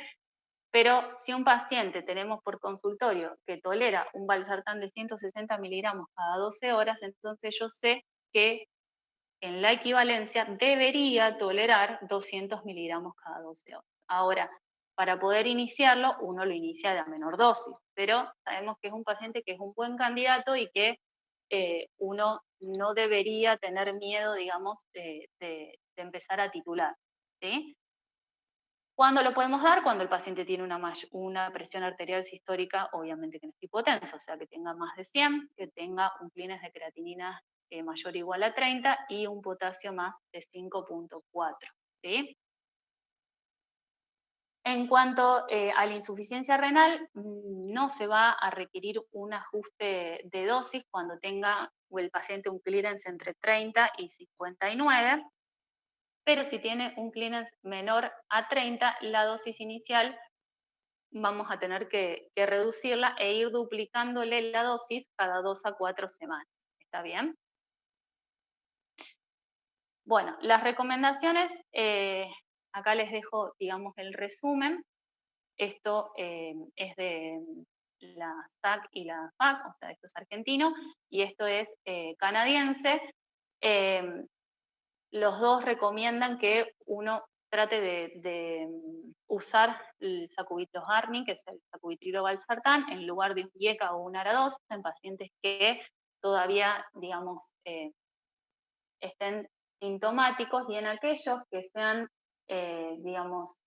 pero si un paciente tenemos por consultorio que tolera un valsartán de 160 miligramos cada 12 horas, entonces yo sé que en la equivalencia debería tolerar 200 miligramos cada 12 horas. Ahora, para poder iniciarlo, uno lo inicia de a menor dosis, pero sabemos que es un paciente que es un buen candidato y que uno no debería tener miedo, digamos, de empezar a titular, ¿sí? ¿Cuándo lo podemos dar? Cuando el paciente tiene una presión arterial sistólica, obviamente que no es hipotenso, o sea, que tenga más de 100, que tenga un clínex de creatinina mayor o igual a 30 y un potasio más de 5,4. ¿Sí? En cuanto a la insuficiencia renal, no se va a requerir un ajuste de dosis cuando tenga el paciente un clearance entre 30 y 59, pero si tiene un clearance menor a 30, la dosis inicial vamos a tener que reducirla e ir duplicándole la dosis cada 2 a 4 semanas. ¿Está bien? Bueno, las recomendaciones, acá les dejo, digamos, el resumen. Esto es de la SAC y la FAC, o sea, esto es argentino, y esto es canadiense. Los dos recomiendan que uno trate de usar el sacubitril Harney, que es el sacubitrilo valsartán, en lugar de un IECA o un ARA2 en pacientes que todavía, digamos, estén sintomáticos, y en aquellos que sean, digamos,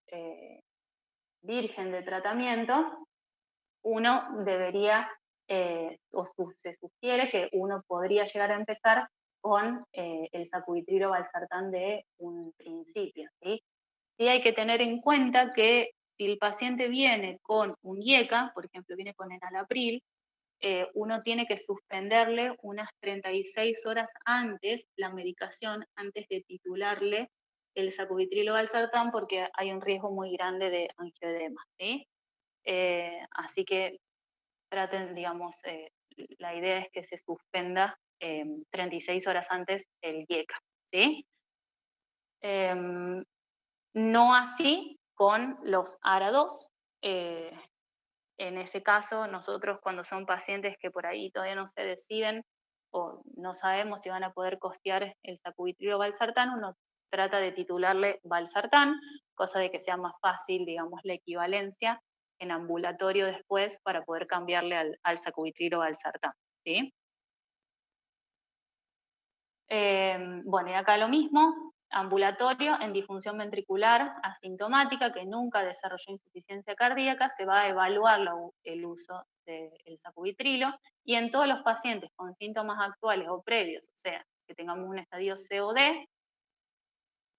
virgen de tratamiento, uno debería, se sugiere que uno podría llegar a empezar con el sacubitrilo valsartán de un principio, ¿sí? Sí hay que tener en cuenta que si el paciente viene con un IECA, por ejemplo, viene con enalapril, uno tiene que suspenderle unas 36 horas antes la medicación, antes de titularle el sacubitrilo valsartán, porque hay un riesgo muy grande de angioedema, ¿sí? Así que traten, digamos, la idea es que se suspenda 36 horas antes el IECA, ¿sí? No así con los ARA2. En ese caso, nosotros cuando son pacientes que por ahí todavía no se deciden o no sabemos si van a poder costear el sacubitrilo valsartán, uno trata de titularle valsartán, cosa de que sea más fácil, digamos, la equivalencia en ambulatorio después para poder cambiarle al sacubitrilo valsartán, ¿sí? Bueno, y acá lo mismo, ambulatorio en disfunción ventricular asintomática que nunca desarrolló insuficiencia cardíaca, se va a evaluar el uso del sacubitrilo, y en todos los pacientes con síntomas actuales o previos, o sea, que tengamos un estadio C o D,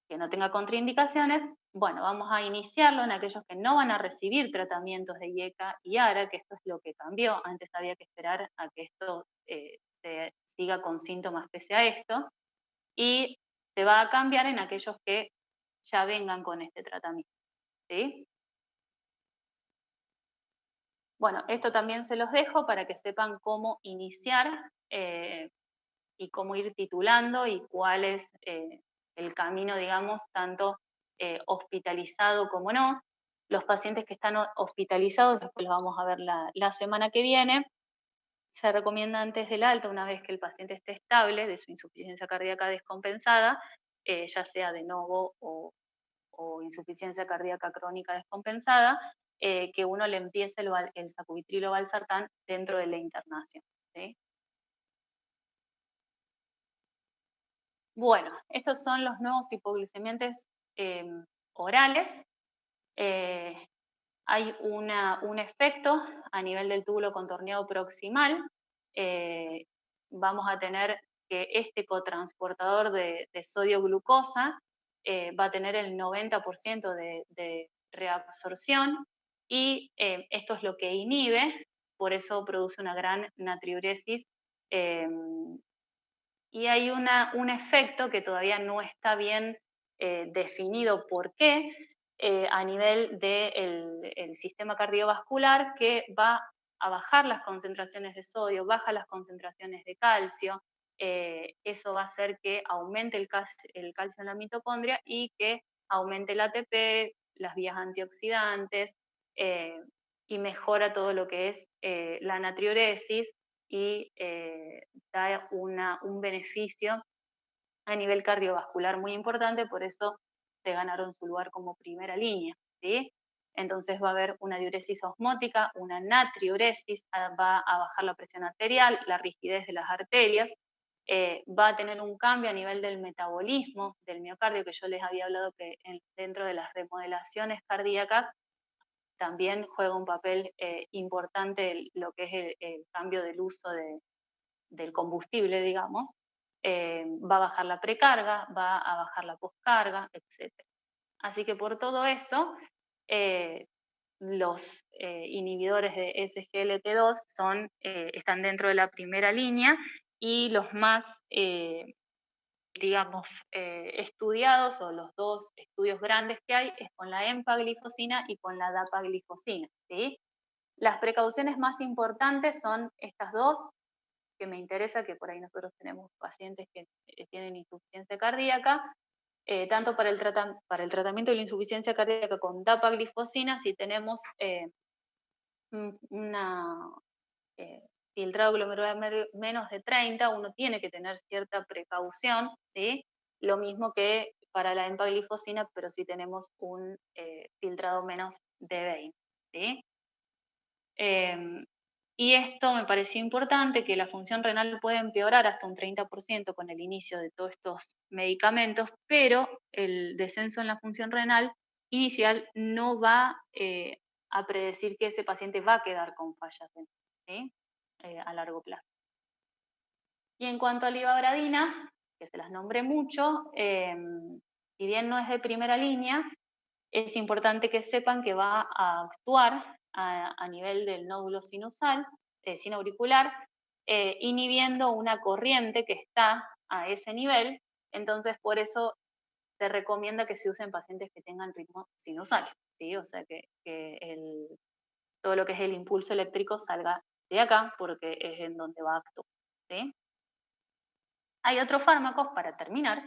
que no tenga contraindicaciones, bueno, vamos a iniciarlo en aquellos que no van a recibir tratamientos de IECA y ARA, que esto es lo que cambió. Antes había que esperar a que esto se siga con síntomas pese a esto, y se va a cambiar en aquellos que ya vengan con este tratamiento, ¿sí? Bueno, esto también se los dejo para que sepan cómo iniciar y cómo ir titulando y cuál es el camino, digamos, tanto hospitalizado como no. Los pacientes que están hospitalizados, después los vamos a ver la semana que viene, se recomienda antes del alta, una vez que el paciente esté estable de su insuficiencia cardíaca descompensada, ya sea de novo o insuficiencia cardíaca crónica descompensada, que uno le empiece el sacubitril o valsartán dentro de la internación, ¿sí? Bueno, estos son los nuevos hipoglucemiantes orales. Eh, Hay un efecto a nivel del túbulo contorneado proximal. Eh, Vamos a tener que este cotransportador de sodio-glucosa va a tener el 90% de reabsorción y esto es lo que inhibe, por eso produce una gran natriuresis eh, y hay un efecto que todavía no está bien definido por qué a nivel del sistema cardiovascular, que va a bajar las concentraciones de sodio, baja las concentraciones de calcio. Eso va a hacer que aumente el calcio en la mitocondria y que aumente el ATP, las vías antioxidantes, eh, y mejora todo lo que es la natriuresis y da un beneficio a nivel cardiovascular muy importante, por eso se ganaron su lugar como primera línea, ¿sí? Entonces va a haber una diuresis osmótica, una natriuresis, va a bajar la presión arterial, la rigidez de las arterias, va a tener un cambio a nivel del metabolismo del miocardio, que yo les había hablado que dentro de las remodelaciones cardíacas también juega un papel importante lo que es el cambio del uso del combustible, digamos. Va a bajar la precarga, va a bajar la poscarga, etc. Así que por todo eso, los inhibidores de SGLT2 están dentro de la primera línea y los más, digamos, estudiados, o los dos estudios grandes que hay, es con la empaglifosina y con la dapaglifosina, ¿sí? Las precauciones más importantes son estas dos, que me interesa, que por ahí nosotros tenemos pacientes que tienen insuficiencia cardíaca, tanto para el tratamiento de la insuficiencia cardíaca con dapaglifosina, si tenemos una filtrado glomerular menos de 30, uno tiene que tener cierta precaución, ¿sí? Lo mismo que para la empaglifosina, pero si tenemos un filtrado menos de 20, ¿sí? Y esto me pareció importante, que la función renal puede empeorar hasta un 30% con el inicio de todos estos medicamentos, pero el descenso en la función renal inicial no va a predecir que ese paciente va a quedar con fallas renales, ¿sí? A largo plazo. Y en cuanto a la ivabradina, que se las nombré mucho, si bien no es de primera línea, es importante que sepan que va a actuar a nivel del nódulo sinusal, sinauricular, inhibiendo una corriente que está a ese nivel. Entonces, por eso se recomienda que se usen pacientes que tengan ritmo sinusal, ¿sí? O sea, que todo lo que es el impulso eléctrico salga de acá, porque es en donde va a actuar, ¿sí? Hay otros fármacos, para terminar.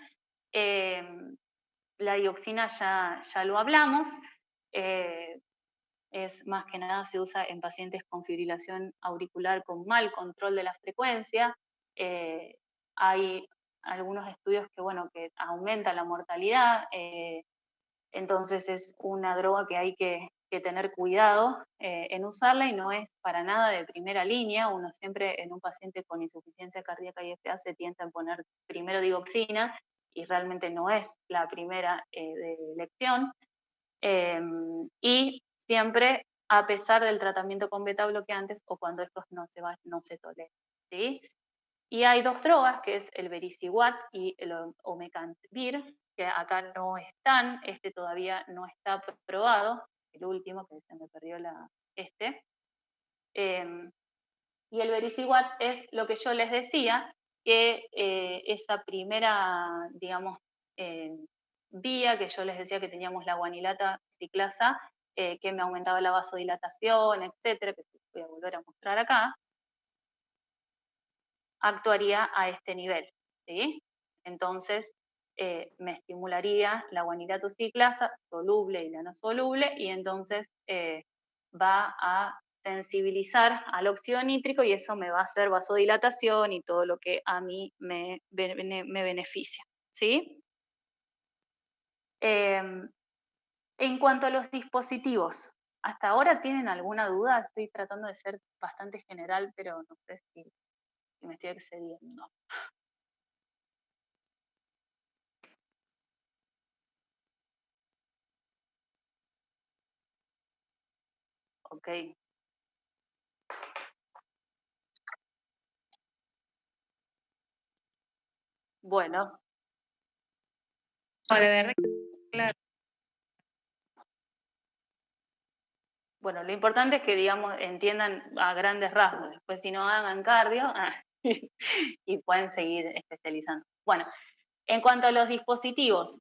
La dioxina ya lo hablamos. eh, es más que nada se usa en pacientes con fibrilación auricular con mal control de la frecuencia. Hay algunos estudios que, bueno, que aumentan la mortalidad, entonces es una droga que hay que tener cuidado en usarla, y no es para nada de primera línea. Uno siempre en un paciente con insuficiencia cardíaca y FA se tiende a poner primero digoxina y realmente no es la primera de elección. Y siempre a pesar del tratamiento con beta bloqueantes o cuando estos no se toleran, ¿sí? Y hay dos drogas, que es el vericiguat y el omecamtiv, que acá no están, este todavía no está probado, el último, que se me perdió este. Y el Vericiguat es lo que yo les decía, que esa primera, digamos, vía que yo les decía que teníamos la guanilata ciclasa, que me aumentaba la vasodilatación, etcétera, que voy a volver a mostrar acá, actuaría a este nivel, ¿sí? Entonces, me estimularía la guanilato ciclasa soluble y la no soluble, y entonces va a sensibilizar al óxido nítrico y eso me va a hacer vasodilatación y todo lo que a mí me beneficia, ¿sí? En cuanto a los dispositivos, ¿hasta ahora tienen alguna duda? Estoy tratando de ser bastante general, pero no sé si me estoy excediendo. Ok. Bueno, No, la verdad que claro. bueno, lo importante es que, digamos, entiendan a grandes rasgos. Después, si no hagan cardio, y pueden seguir especializando. Bueno, en cuanto a los dispositivos,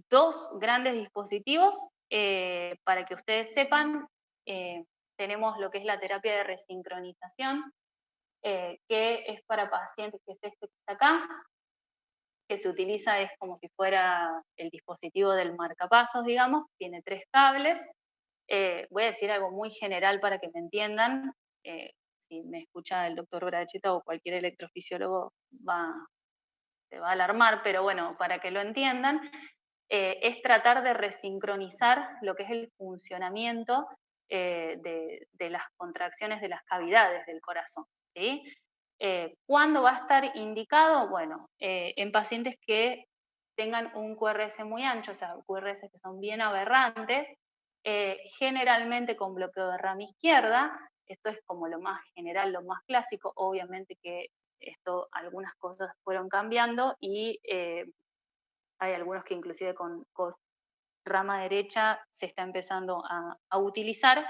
dos grandes dispositivos, para que ustedes sepan, tenemos lo que es la terapia de resincronización, que es para pacientes, que es este que está acá, que se utiliza, es como si fuera el dispositivo del marcapasos, digamos, tiene 3 cables. Voy a decir algo muy general para que me entiendan. Si me escucha el doctor Bracheta o cualquier electrofisiólogo se va a alarmar, pero bueno, para que lo entiendan, es tratar de resincronizar lo que es el funcionamiento de las contracciones de las cavidades del corazón, ¿sí? ¿Cuándo va a estar indicado? Bueno, en pacientes que tengan un QRS muy ancho, o sea, QRS que son bien aberrantes, generalmente con bloqueo de rama izquierda. Esto es como lo más general, lo más clásico. Obviamente que algunas cosas fueron cambiando y hay algunos que inclusive con rama derecha se está empezando a utilizar,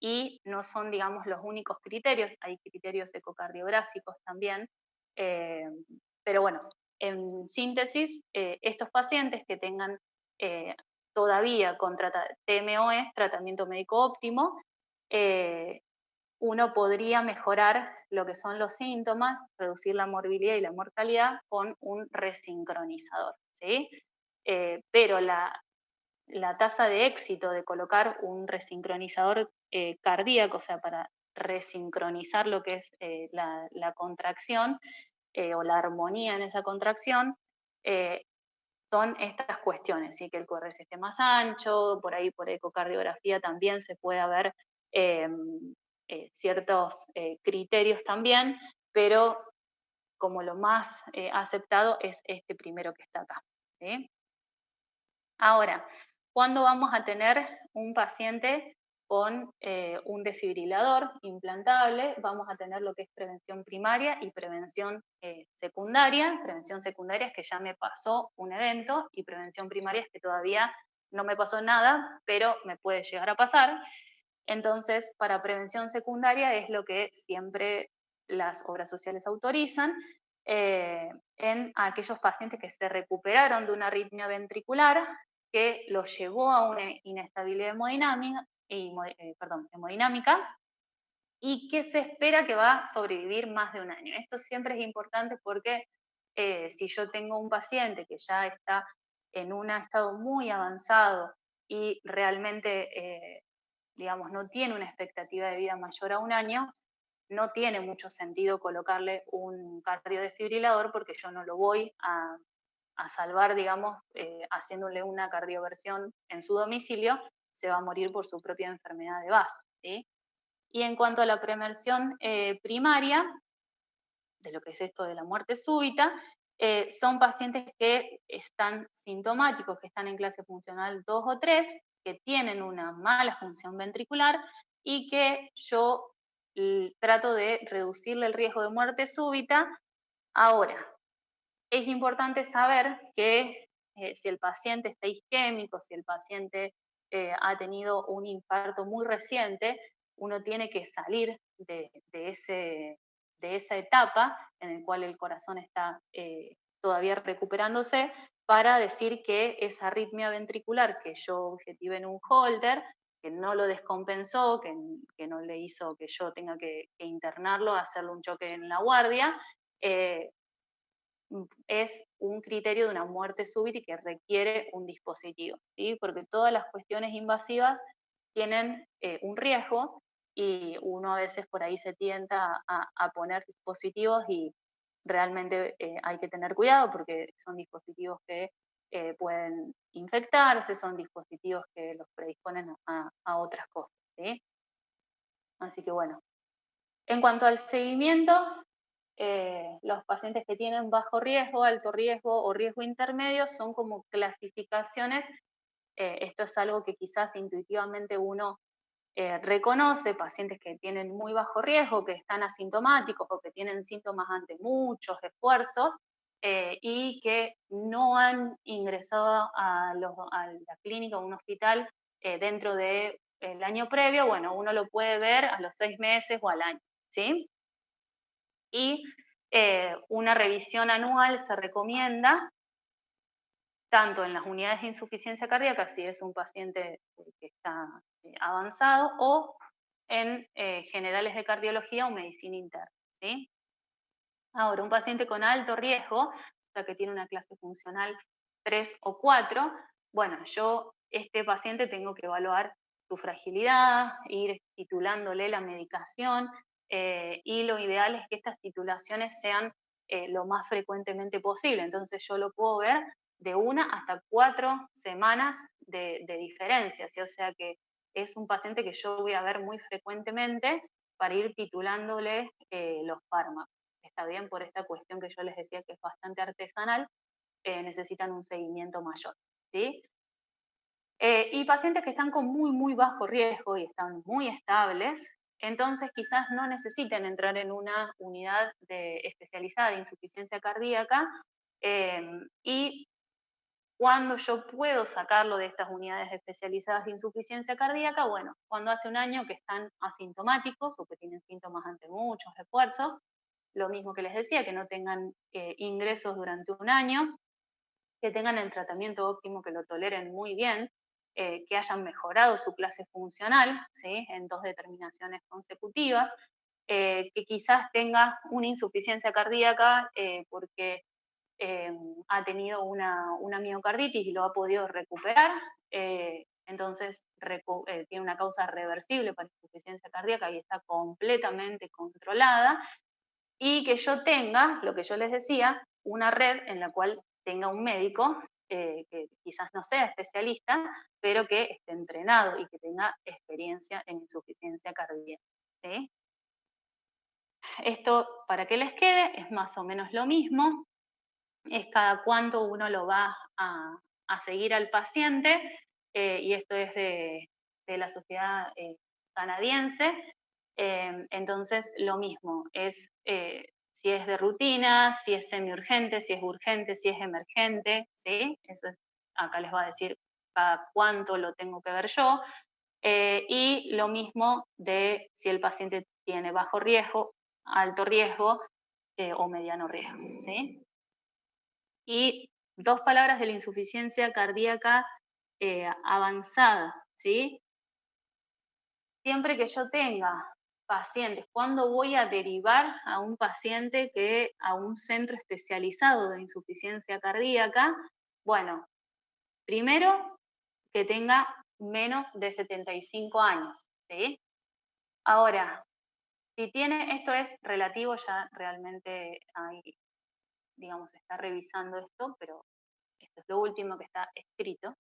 y no son, digamos, los únicos criterios, hay criterios ecocardiográficos también, eh, pero bueno, en síntesis, estos pacientes que tengan todavía con TMO, es tratamiento médico óptimo, uno podría mejorar lo que son los síntomas, reducir la morbilidad y la mortalidad con un resincronizador, ¿sí? Pero la tasa de éxito de colocar un resincronizador cardíaco, o sea, para resincronizar lo que es la contracción o la armonía en esa contracción, eh, son estas cuestiones, ¿sí? Que el QRS esté más ancho, por ahí por ecocardiografía también se puede ver ciertos criterios también, pero como lo más aceptado es este primero que está acá, ¿sí? Ahora, ¿cuándo vamos a tener un paciente con un desfibrilador implantable? Vamos a tener lo que es prevención primaria y prevención secundaria. Prevención secundaria es que ya me pasó un evento, y prevención primaria es que todavía no me pasó nada, pero me puede llegar a pasar. Entonces, para prevención secundaria es lo que siempre las obras sociales autorizan, en aquellos pacientes que se recuperaron de una arritmia ventricular que los llevó a una inestabilidad hemodinámica, y que se espera que va a sobrevivir más de un año. Esto siempre es importante porque si yo tengo un paciente que ya está en un estado muy avanzado y realmente, digamos, no tiene una expectativa de vida mayor a un año, no tiene mucho sentido colocarle un cardiodesfibrilador, porque yo no lo voy a salvar, digamos, haciéndole una cardioversión en su domicilio, se va a morir por su propia enfermedad de base, ¿sí? Y en cuanto a la prevención primaria, de lo que es esto de la muerte súbita, son pacientes que están sintomáticos, que están en clase funcional 2 o 3, que tienen una mala función ventricular y que yo trato de reducirle el riesgo de muerte súbita. Ahora, es importante saber que si el paciente está isquémico, si el paciente ha tenido un infarto muy reciente, uno tiene que salir de esa etapa en la cual el corazón está todavía recuperándose, para decir que esa arritmia ventricular que yo objetivé en un holter, que no lo descompensó, que no le hizo que yo tenga que internarlo, hacerle un choque en la guardia, es un criterio de una muerte súbita y que requiere un dispositivo, ¿sí? Porque todas las cuestiones invasivas tienen un riesgo y uno a veces por ahí se tienta a poner dispositivos y realmente hay que tener cuidado porque son dispositivos que pueden infectarse, son dispositivos que los predisponen a otras cosas, ¿sí? Así que bueno. En cuanto al seguimiento, los pacientes que tienen bajo riesgo, alto riesgo o riesgo intermedio son como clasificaciones. Esto es algo que quizás intuitivamente uno reconoce, pacientes que tienen muy bajo riesgo, que están asintomáticos o que tienen síntomas ante muchos esfuerzos y que no han ingresado a la clínica o un hospital dentro del año previo. Bueno, uno lo puede ver a los 6 meses o al año, ¿sí? Y una revisión anual se recomienda tanto en las unidades de insuficiencia cardíaca, si es un paciente que está avanzado, o en generales de cardiología o medicina interna, ¿sí? Ahora, un paciente con alto riesgo, o sea, que tiene una clase funcional 3 o 4, bueno, yo, este paciente tengo que evaluar su fragilidad, ir titulándole la medicación, y lo ideal es que estas titulaciones sean lo más frecuentemente posible. Entonces yo lo puedo ver de 1 hasta 4 semanas de diferencia, ¿sí? O sea que es un paciente que yo voy a ver muy frecuentemente para ir titulándole los fármacos. Está bien, por esta cuestión que yo les decía que es bastante artesanal, necesitan un seguimiento mayor, ¿sí? Y pacientes que están con muy, muy bajo riesgo y están muy estables, entonces quizás no necesiten entrar en una unidad especializada de insuficiencia cardíaca, y cuando yo puedo sacarlo de estas unidades especializadas de insuficiencia cardíaca, bueno, cuando hace un año que están asintomáticos o que tienen síntomas ante muchos esfuerzos, lo mismo que les decía, que no tengan ingresos durante un año, que tengan el tratamiento óptimo, que lo toleren muy bien, que hayan mejorado su clase funcional, ¿sí? En 2 determinaciones consecutivas, que quizás tenga una insuficiencia cardíaca porque ha tenido una miocarditis y lo ha podido recuperar, entonces tiene una causa reversible para insuficiencia cardíaca y está completamente controlada, y que yo tenga, lo que yo les decía, una red en la cual tenga un médico que quizás no sea especialista, pero que esté entrenado y que tenga experiencia en insuficiencia cardíaca, ¿sí? Esto, para que les quede, es más o menos lo mismo, es cada cuánto uno lo va a seguir al paciente, y esto es de la sociedad canadiense. Entonces, lo mismo, es si es de rutina, si es semiurgente, si es urgente, si es emergente, ¿sí? Eso es, acá les va a decir cada cuánto lo tengo que ver yo. Y lo mismo de si el paciente tiene bajo riesgo, alto riesgo o mediano riesgo, ¿sí? Y 2 palabras de la insuficiencia cardíaca avanzada, ¿sí? Siempre que yo tenga pacientes, ¿cuándo voy a derivar a un paciente a un centro especializado de insuficiencia cardíaca? Bueno, primero que tenga menos de 75 años, ¿sí? Ahora, si tiene, esto es relativo, ya realmente hay, digamos, se está revisando esto, pero esto es lo último que está escrito,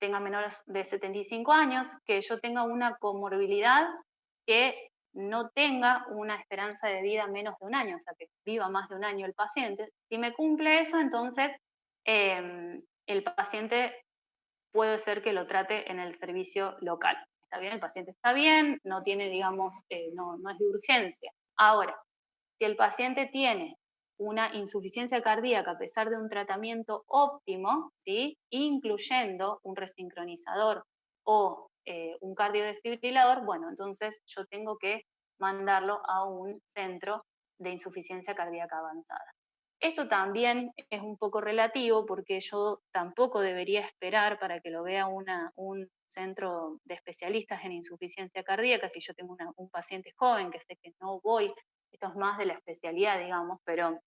tenga menores de 75 años, que yo tenga una comorbilidad que no tenga una esperanza de vida menos de un año, o sea, que viva más de un año el paciente. Si me cumple eso, entonces el paciente puede ser que lo trate en el servicio local. ¿Está bien? El paciente está bien, no tiene, digamos, no es de urgencia. Ahora, si el paciente tiene una insuficiencia cardíaca a pesar de un tratamiento óptimo, ¿sí? Incluyendo un resincronizador o un cardiodesfibrilador, bueno, entonces yo tengo que mandarlo a un centro de insuficiencia cardíaca avanzada. Esto también es un poco relativo porque yo tampoco debería esperar para que lo vea un centro de especialistas en insuficiencia cardíaca si yo tengo un paciente joven que sé que no voy, esto es más de la especialidad, digamos, pero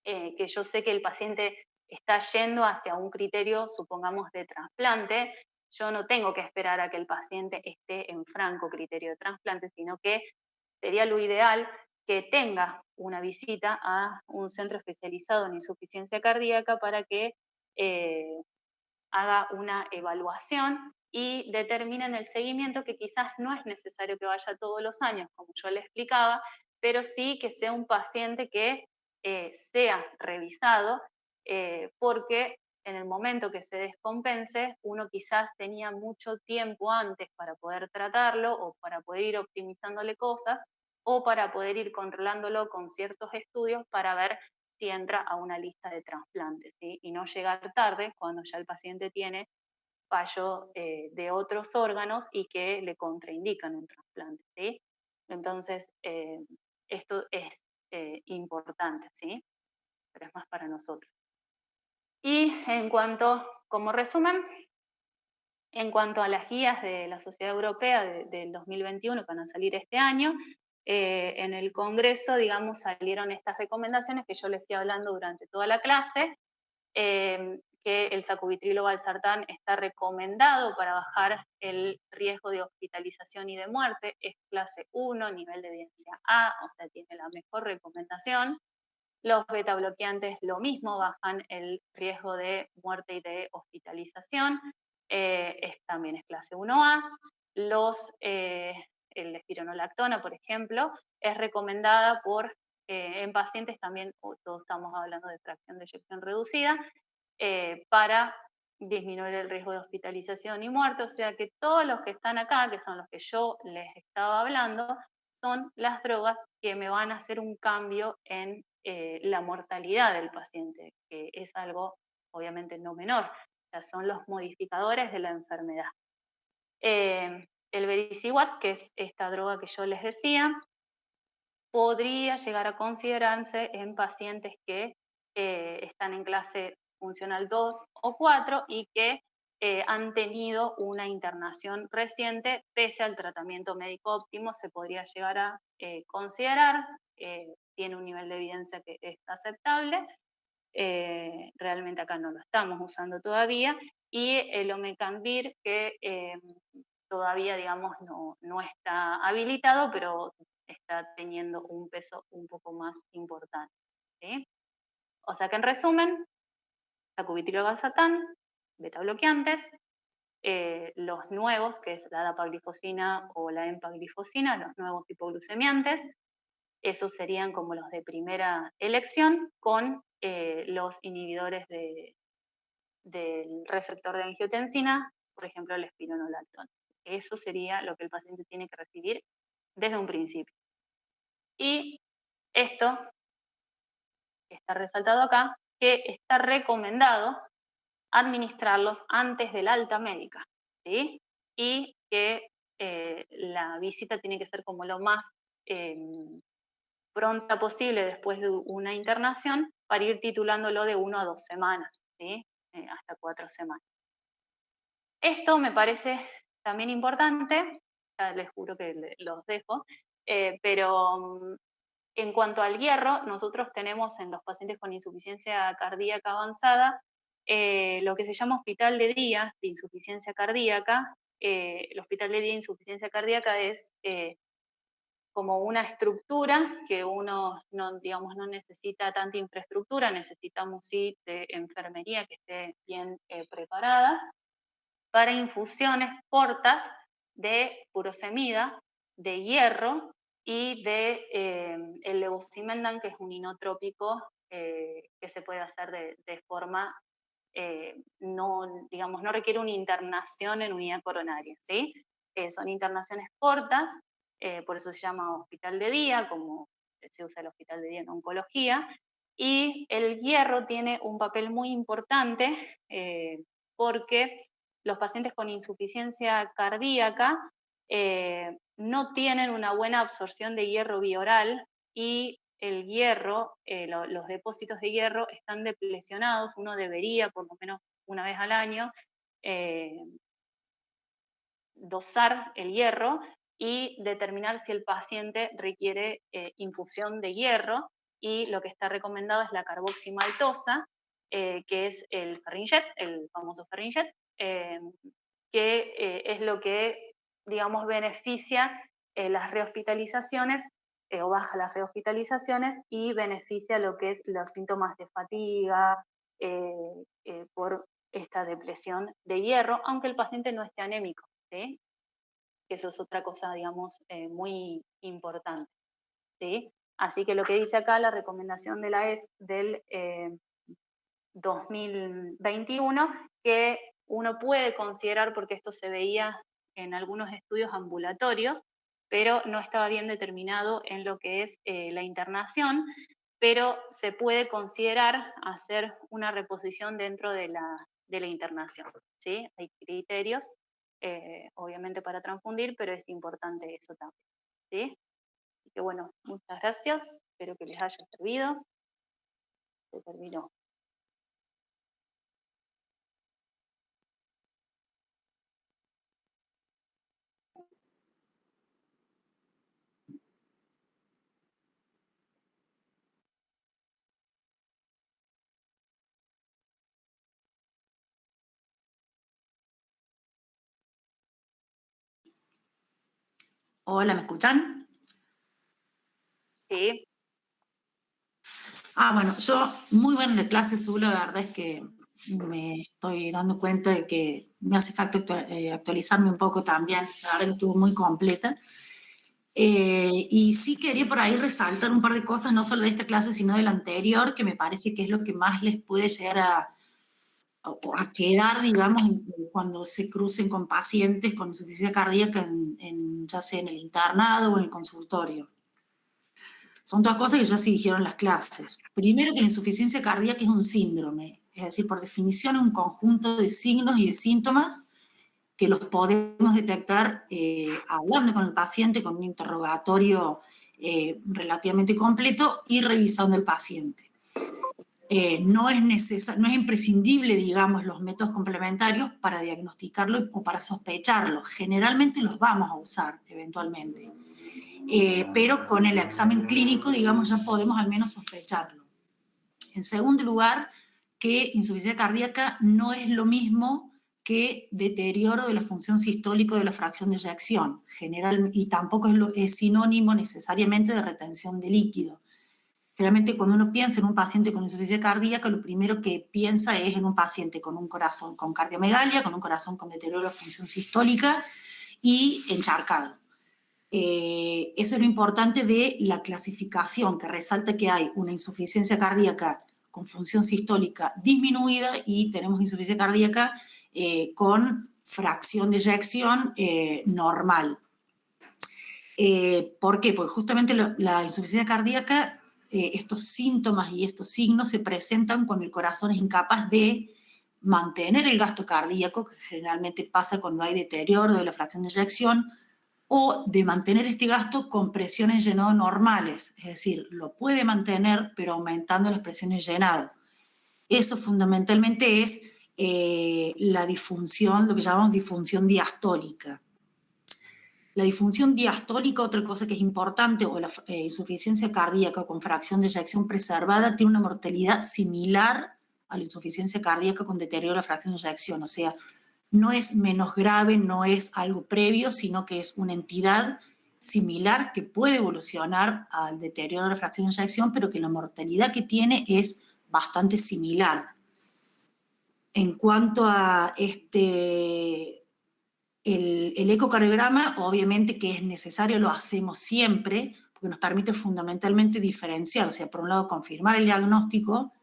que yo sé que el paciente está yendo hacia un criterio, supongamos, de trasplante, yo no tengo que esperar a que el paciente esté en franco criterio de trasplante, sino que sería lo ideal que tenga una visita a un centro especializado en insuficiencia cardíaca para que haga una evaluación y determinen el seguimiento, que quizás no es necesario que vaya todos los años, como yo le explicaba, pero sí que sea un paciente que sea revisado, porque en el momento que se descompense, uno quizás tenía mucho tiempo antes para poder tratarlo o para poder ir optimizándole cosas o para poder ir controlándolo con ciertos estudios para ver si entra a una lista de trasplantes, ¿sí? Y no llegar tarde cuando ya el paciente tiene fallo de otros órganos y que le contraindican un trasplante, ¿sí? Entonces, esto es importante, ¿sí? Pero es más para nosotros. Y en cuanto, como resumen, en cuanto a las guías de la Sociedad Europea del 2021 que van a salir este año, en el Congreso, digamos, salieron estas recomendaciones que yo les fui hablando durante toda la clase, que el sacubitrilo valsartán está recomendado para bajar el riesgo de hospitalización y de muerte, es clase 1, nivel de evidencia A, o sea, tiene la mejor recomendación. Los beta bloqueantes lo mismo, bajan el riesgo de muerte y de hospitalización, también es clase 1A. El espironolactona, por ejemplo, es recomendada en pacientes también, todos estamos hablando de fracción de eyección reducida, para disminuir el riesgo de hospitalización y muerte, o sea que todos los que están acá, que son los que yo les estaba hablando, son las drogas que me van a hacer un cambio en la mortalidad del paciente, que es algo obviamente no menor, o sea, son los modificadores de la enfermedad. El vericiguat, que es esta droga que yo les decía, podría llegar a considerarse en pacientes que están en clase funcional 2 o 4 y que han tenido una internación reciente, pese al tratamiento médico óptimo, se podría llegar a considerar, tiene un nivel de evidencia que es aceptable, realmente acá no lo estamos usando todavía, y el omecambir que todavía, digamos, no está habilitado, pero está teniendo un peso un poco más importante, ¿sí? O sea que en resumen, sacubitril/valsartán, beta bloqueantes, los nuevos, que es la dapaglifosina o la empaglifosina, los nuevos hipoglucemiantes, esos serían como los de primera elección con los inhibidores del receptor de angiotensina, por ejemplo, el espironolactona. Eso sería lo que el paciente tiene que recibir desde un principio. Y esto está resaltado acá, que está recomendado administrarlos antes del alta médica, ¿sí? Y que la visita tiene que ser como lo más pronta posible después de una internación para ir titulándolo de 1 a 2 semanas, ¿sí? Hasta 4 semanas. Esto me parece también importante, ya les juro que los dejo, pero en cuanto al hierro, nosotros tenemos en los pacientes con insuficiencia cardíaca avanzada lo que se llama hospital de día de insuficiencia cardíaca. El hospital de día de insuficiencia cardíaca es como una estructura que uno no, digamos, no necesita tanta infraestructura, necesitamos sí de enfermería que esté bien preparada para infusiones cortas de furosemida, de hierro y de el levosimendan, que es un inotrópico que se puede hacer de forma no, digamos, no requiere una internación en unidad coronaria, ¿sí? Son internaciones cortas, por eso se llama hospital de día, como se usa el hospital de día en oncología, Y el hierro tiene un papel muy importante porque los pacientes con insuficiencia cardíaca no tienen una buena absorción de hierro bioral y el hierro, los depósitos de hierro están deplecionados. Uno debería, por lo menos una vez al año, dosar el hierro y determinar si el paciente requiere infusión de hierro, y lo que está recomendado es la carboximaltosa, que es el Ferinjet, el famoso Ferinjet, que es lo que, digamos, beneficia las rehospitalizaciones o baja las rehospitalizaciones y beneficia lo que es los síntomas de fatiga por esta depresión de hierro, aunque el paciente no esté anémico, ¿sí? Que eso es otra cosa, digamos, muy importante, ¿sí? Así que lo que dice acá la recomendación de la ES del 2021, que uno puede considerar, porque esto se veía en algunos estudios ambulatorios, pero no estaba bien determinado en lo que es la internación, pero se puede considerar hacer una reposición dentro de la internación, ¿sí? Hay criterios, obviamente para transfundir, pero es importante eso también, ¿sí? Así que bueno, muchas gracias, espero que les haya servido. Se terminó. Hola, ¿me escuchan? Sí. Bueno, yo muy buena en la clase, Su, la verdad es que me estoy dando cuenta de que me hace falta actualizarme un poco también, la verdad que estuvo muy completa. Y sí quería por ahí resaltar un par de cosas, no solo de esta clase, sino de la anterior, que me parece que es lo que más les puede llegar a quedar, digamos, cuando se crucen con pacientes con insuficiencia cardíaca, ya sea en el internado o en el consultorio. Son todas cosas que ya se dijeron en las clases. Primero, que la insuficiencia cardíaca es un síndrome, es decir, por definición es un conjunto de signos y de síntomas que los podemos detectar hablando con el paciente, con un interrogatorio relativamente completo y revisando el paciente. No es imprescindible, digamos, los métodos complementarios para diagnosticarlo o para sospecharlo. Generalmente los vamos a usar eventualmente. Pero con el examen clínico, digamos, ya podemos al menos sospecharlo. En segundo lugar, que insuficiencia cardíaca no es lo mismo que deterioro de la función sistólica de la fracción de eyección, y tampoco es sinónimo necesariamente de retención de líquido. Generalmente cuando uno piensa en un paciente con insuficiencia cardíaca, lo primero que piensa es en un paciente con un corazón con cardiomegalia, con un corazón con deterioro de la función sistólica y encharcado. Eso es lo importante de la clasificación, que resalta que hay una insuficiencia cardíaca con función sistólica disminuida y tenemos insuficiencia cardíaca con fracción de eyección normal. ¿Por qué? Porque justamente la insuficiencia cardíaca, estos síntomas y estos signos se presentan cuando el corazón es incapaz de mantener el gasto cardíaco, que generalmente pasa cuando hay deterioro de la fracción de eyección, o de mantener este gasto con presiones de llenado normales, es decir, lo puede mantener pero aumentando las presiones de llenado. Eso fundamentalmente es la disfunción, lo que llamamos disfunción diastólica. La disfunción diastólica, otra cosa que es importante, o la insuficiencia cardíaca con fracción de eyección preservada, tiene una mortalidad similar a la insuficiencia cardíaca con deterioro de la fracción de eyección, o sea, no es menos grave, no es algo previo, sino que es una entidad similar que puede evolucionar al deterioro de la fracción de eyección, pero que la mortalidad que tiene es bastante similar. En cuanto a el ecocardiograma, obviamente que es necesario, lo hacemos siempre, porque nos permite fundamentalmente diferenciar, o sea, por un lado confirmar el diagnóstico,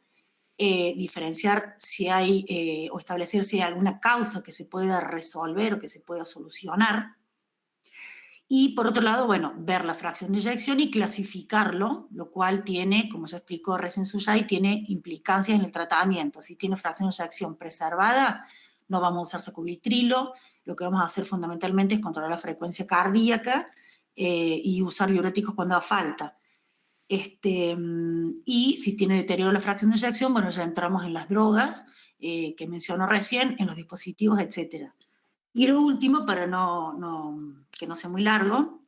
diferenciar si hay, o establecer si hay alguna causa que se pueda resolver o que se pueda solucionar. Y por otro lado, bueno, ver la fracción de eyección y clasificarlo, lo cual tiene, como ya explicó recién Suyay, tiene implicancias en el tratamiento. Si tiene fracción de eyección preservada, no vamos a usar sacubitrilo, lo que vamos a hacer fundamentalmente es controlar la frecuencia cardíaca y usar diuréticos cuando haga falta. Y si tiene deterioro de la fracción de eyección, bueno, ya entramos en las drogas que mencionó recién, en los dispositivos, etc. Y lo último, para que no sea muy largo,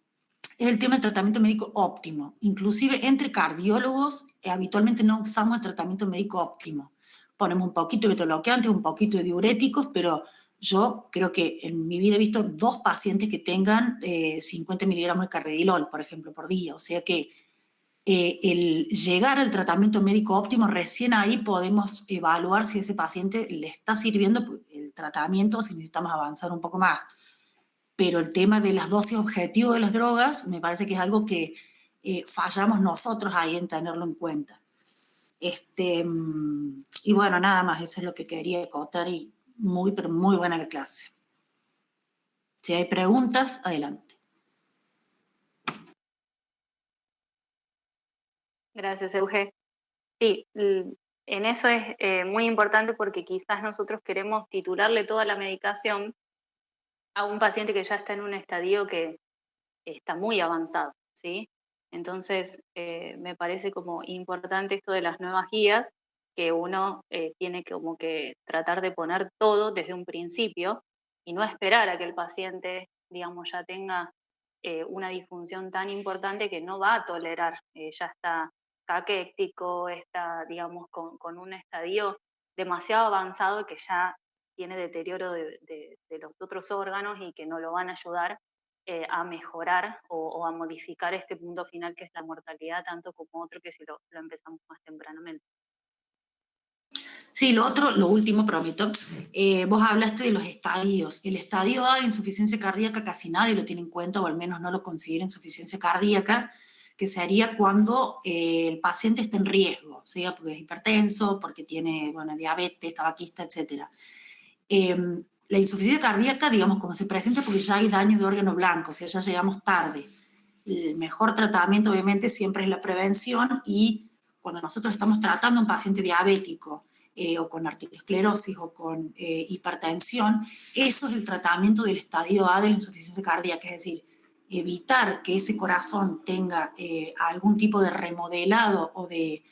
es el tema del tratamiento médico óptimo. Inclusive entre cardiólogos habitualmente no usamos el tratamiento médico óptimo. Ponemos un poquito de beta-bloqueantes, un poquito de diuréticos, pero yo creo que en mi vida he visto 2 pacientes que tengan 50 miligramos de carvedilol, por ejemplo, por día. O sea que el llegar al tratamiento médico óptimo, recién ahí podemos evaluar si a ese paciente le está sirviendo el tratamiento o si necesitamos avanzar un poco más. Pero el tema de las dosis objetivo de las drogas me parece que es algo que fallamos nosotros ahí en tenerlo en cuenta. Y bueno, nada más, eso es lo que quería acotar y pero muy buena la clase. Si hay preguntas, adelante. Gracias, Euge. Sí, en eso es muy importante porque quizás nosotros queremos titularle toda la medicación a un paciente que ya está en un estadio que está muy avanzado, ¿sí? Entonces, me parece como importante esto de las nuevas guías, que uno tiene como que tratar de poner todo desde un principio y no esperar a que el paciente, digamos, ya tenga una disfunción tan importante que no va a tolerar, ya está caquético, está, digamos, con un estadio demasiado avanzado que ya tiene deterioro de los otros órganos y que no lo van a ayudar a mejorar o a modificar este punto final que es la mortalidad, tanto como otro que si lo empezamos más tempranamente. Sí, lo último, prometo. Vos hablaste de los estadios. El estadio A de insuficiencia cardíaca casi nadie lo tiene en cuenta, o al menos no lo considera insuficiencia cardíaca, que sería cuando el paciente está en riesgo, sea porque es hipertenso, porque tiene diabetes, tabaquista, etc. La insuficiencia cardíaca, digamos, como se presenta porque ya hay daño de órgano blanco, o sea, ya llegamos tarde. El mejor tratamiento, obviamente, siempre es la prevención, y cuando nosotros estamos tratando a un paciente diabético, o con arteriosclerosis o con hipertensión, eso es el tratamiento del estadio A de la insuficiencia cardíaca, es decir, evitar que ese corazón tenga algún tipo de remodelado o de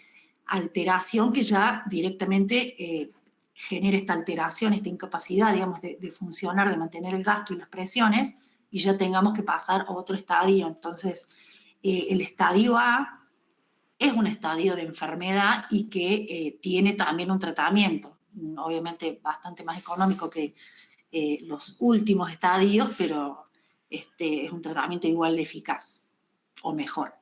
alteración que ya directamente genere esta alteración, esta incapacidad, digamos, de funcionar, de mantener el gasto y las presiones, y ya tengamos que pasar a otro estadio. Entonces, el estadio A es un estadio de enfermedad y que tiene también un tratamiento, obviamente bastante más económico que los últimos estadios, pero es un tratamiento igual de eficaz, o mejor.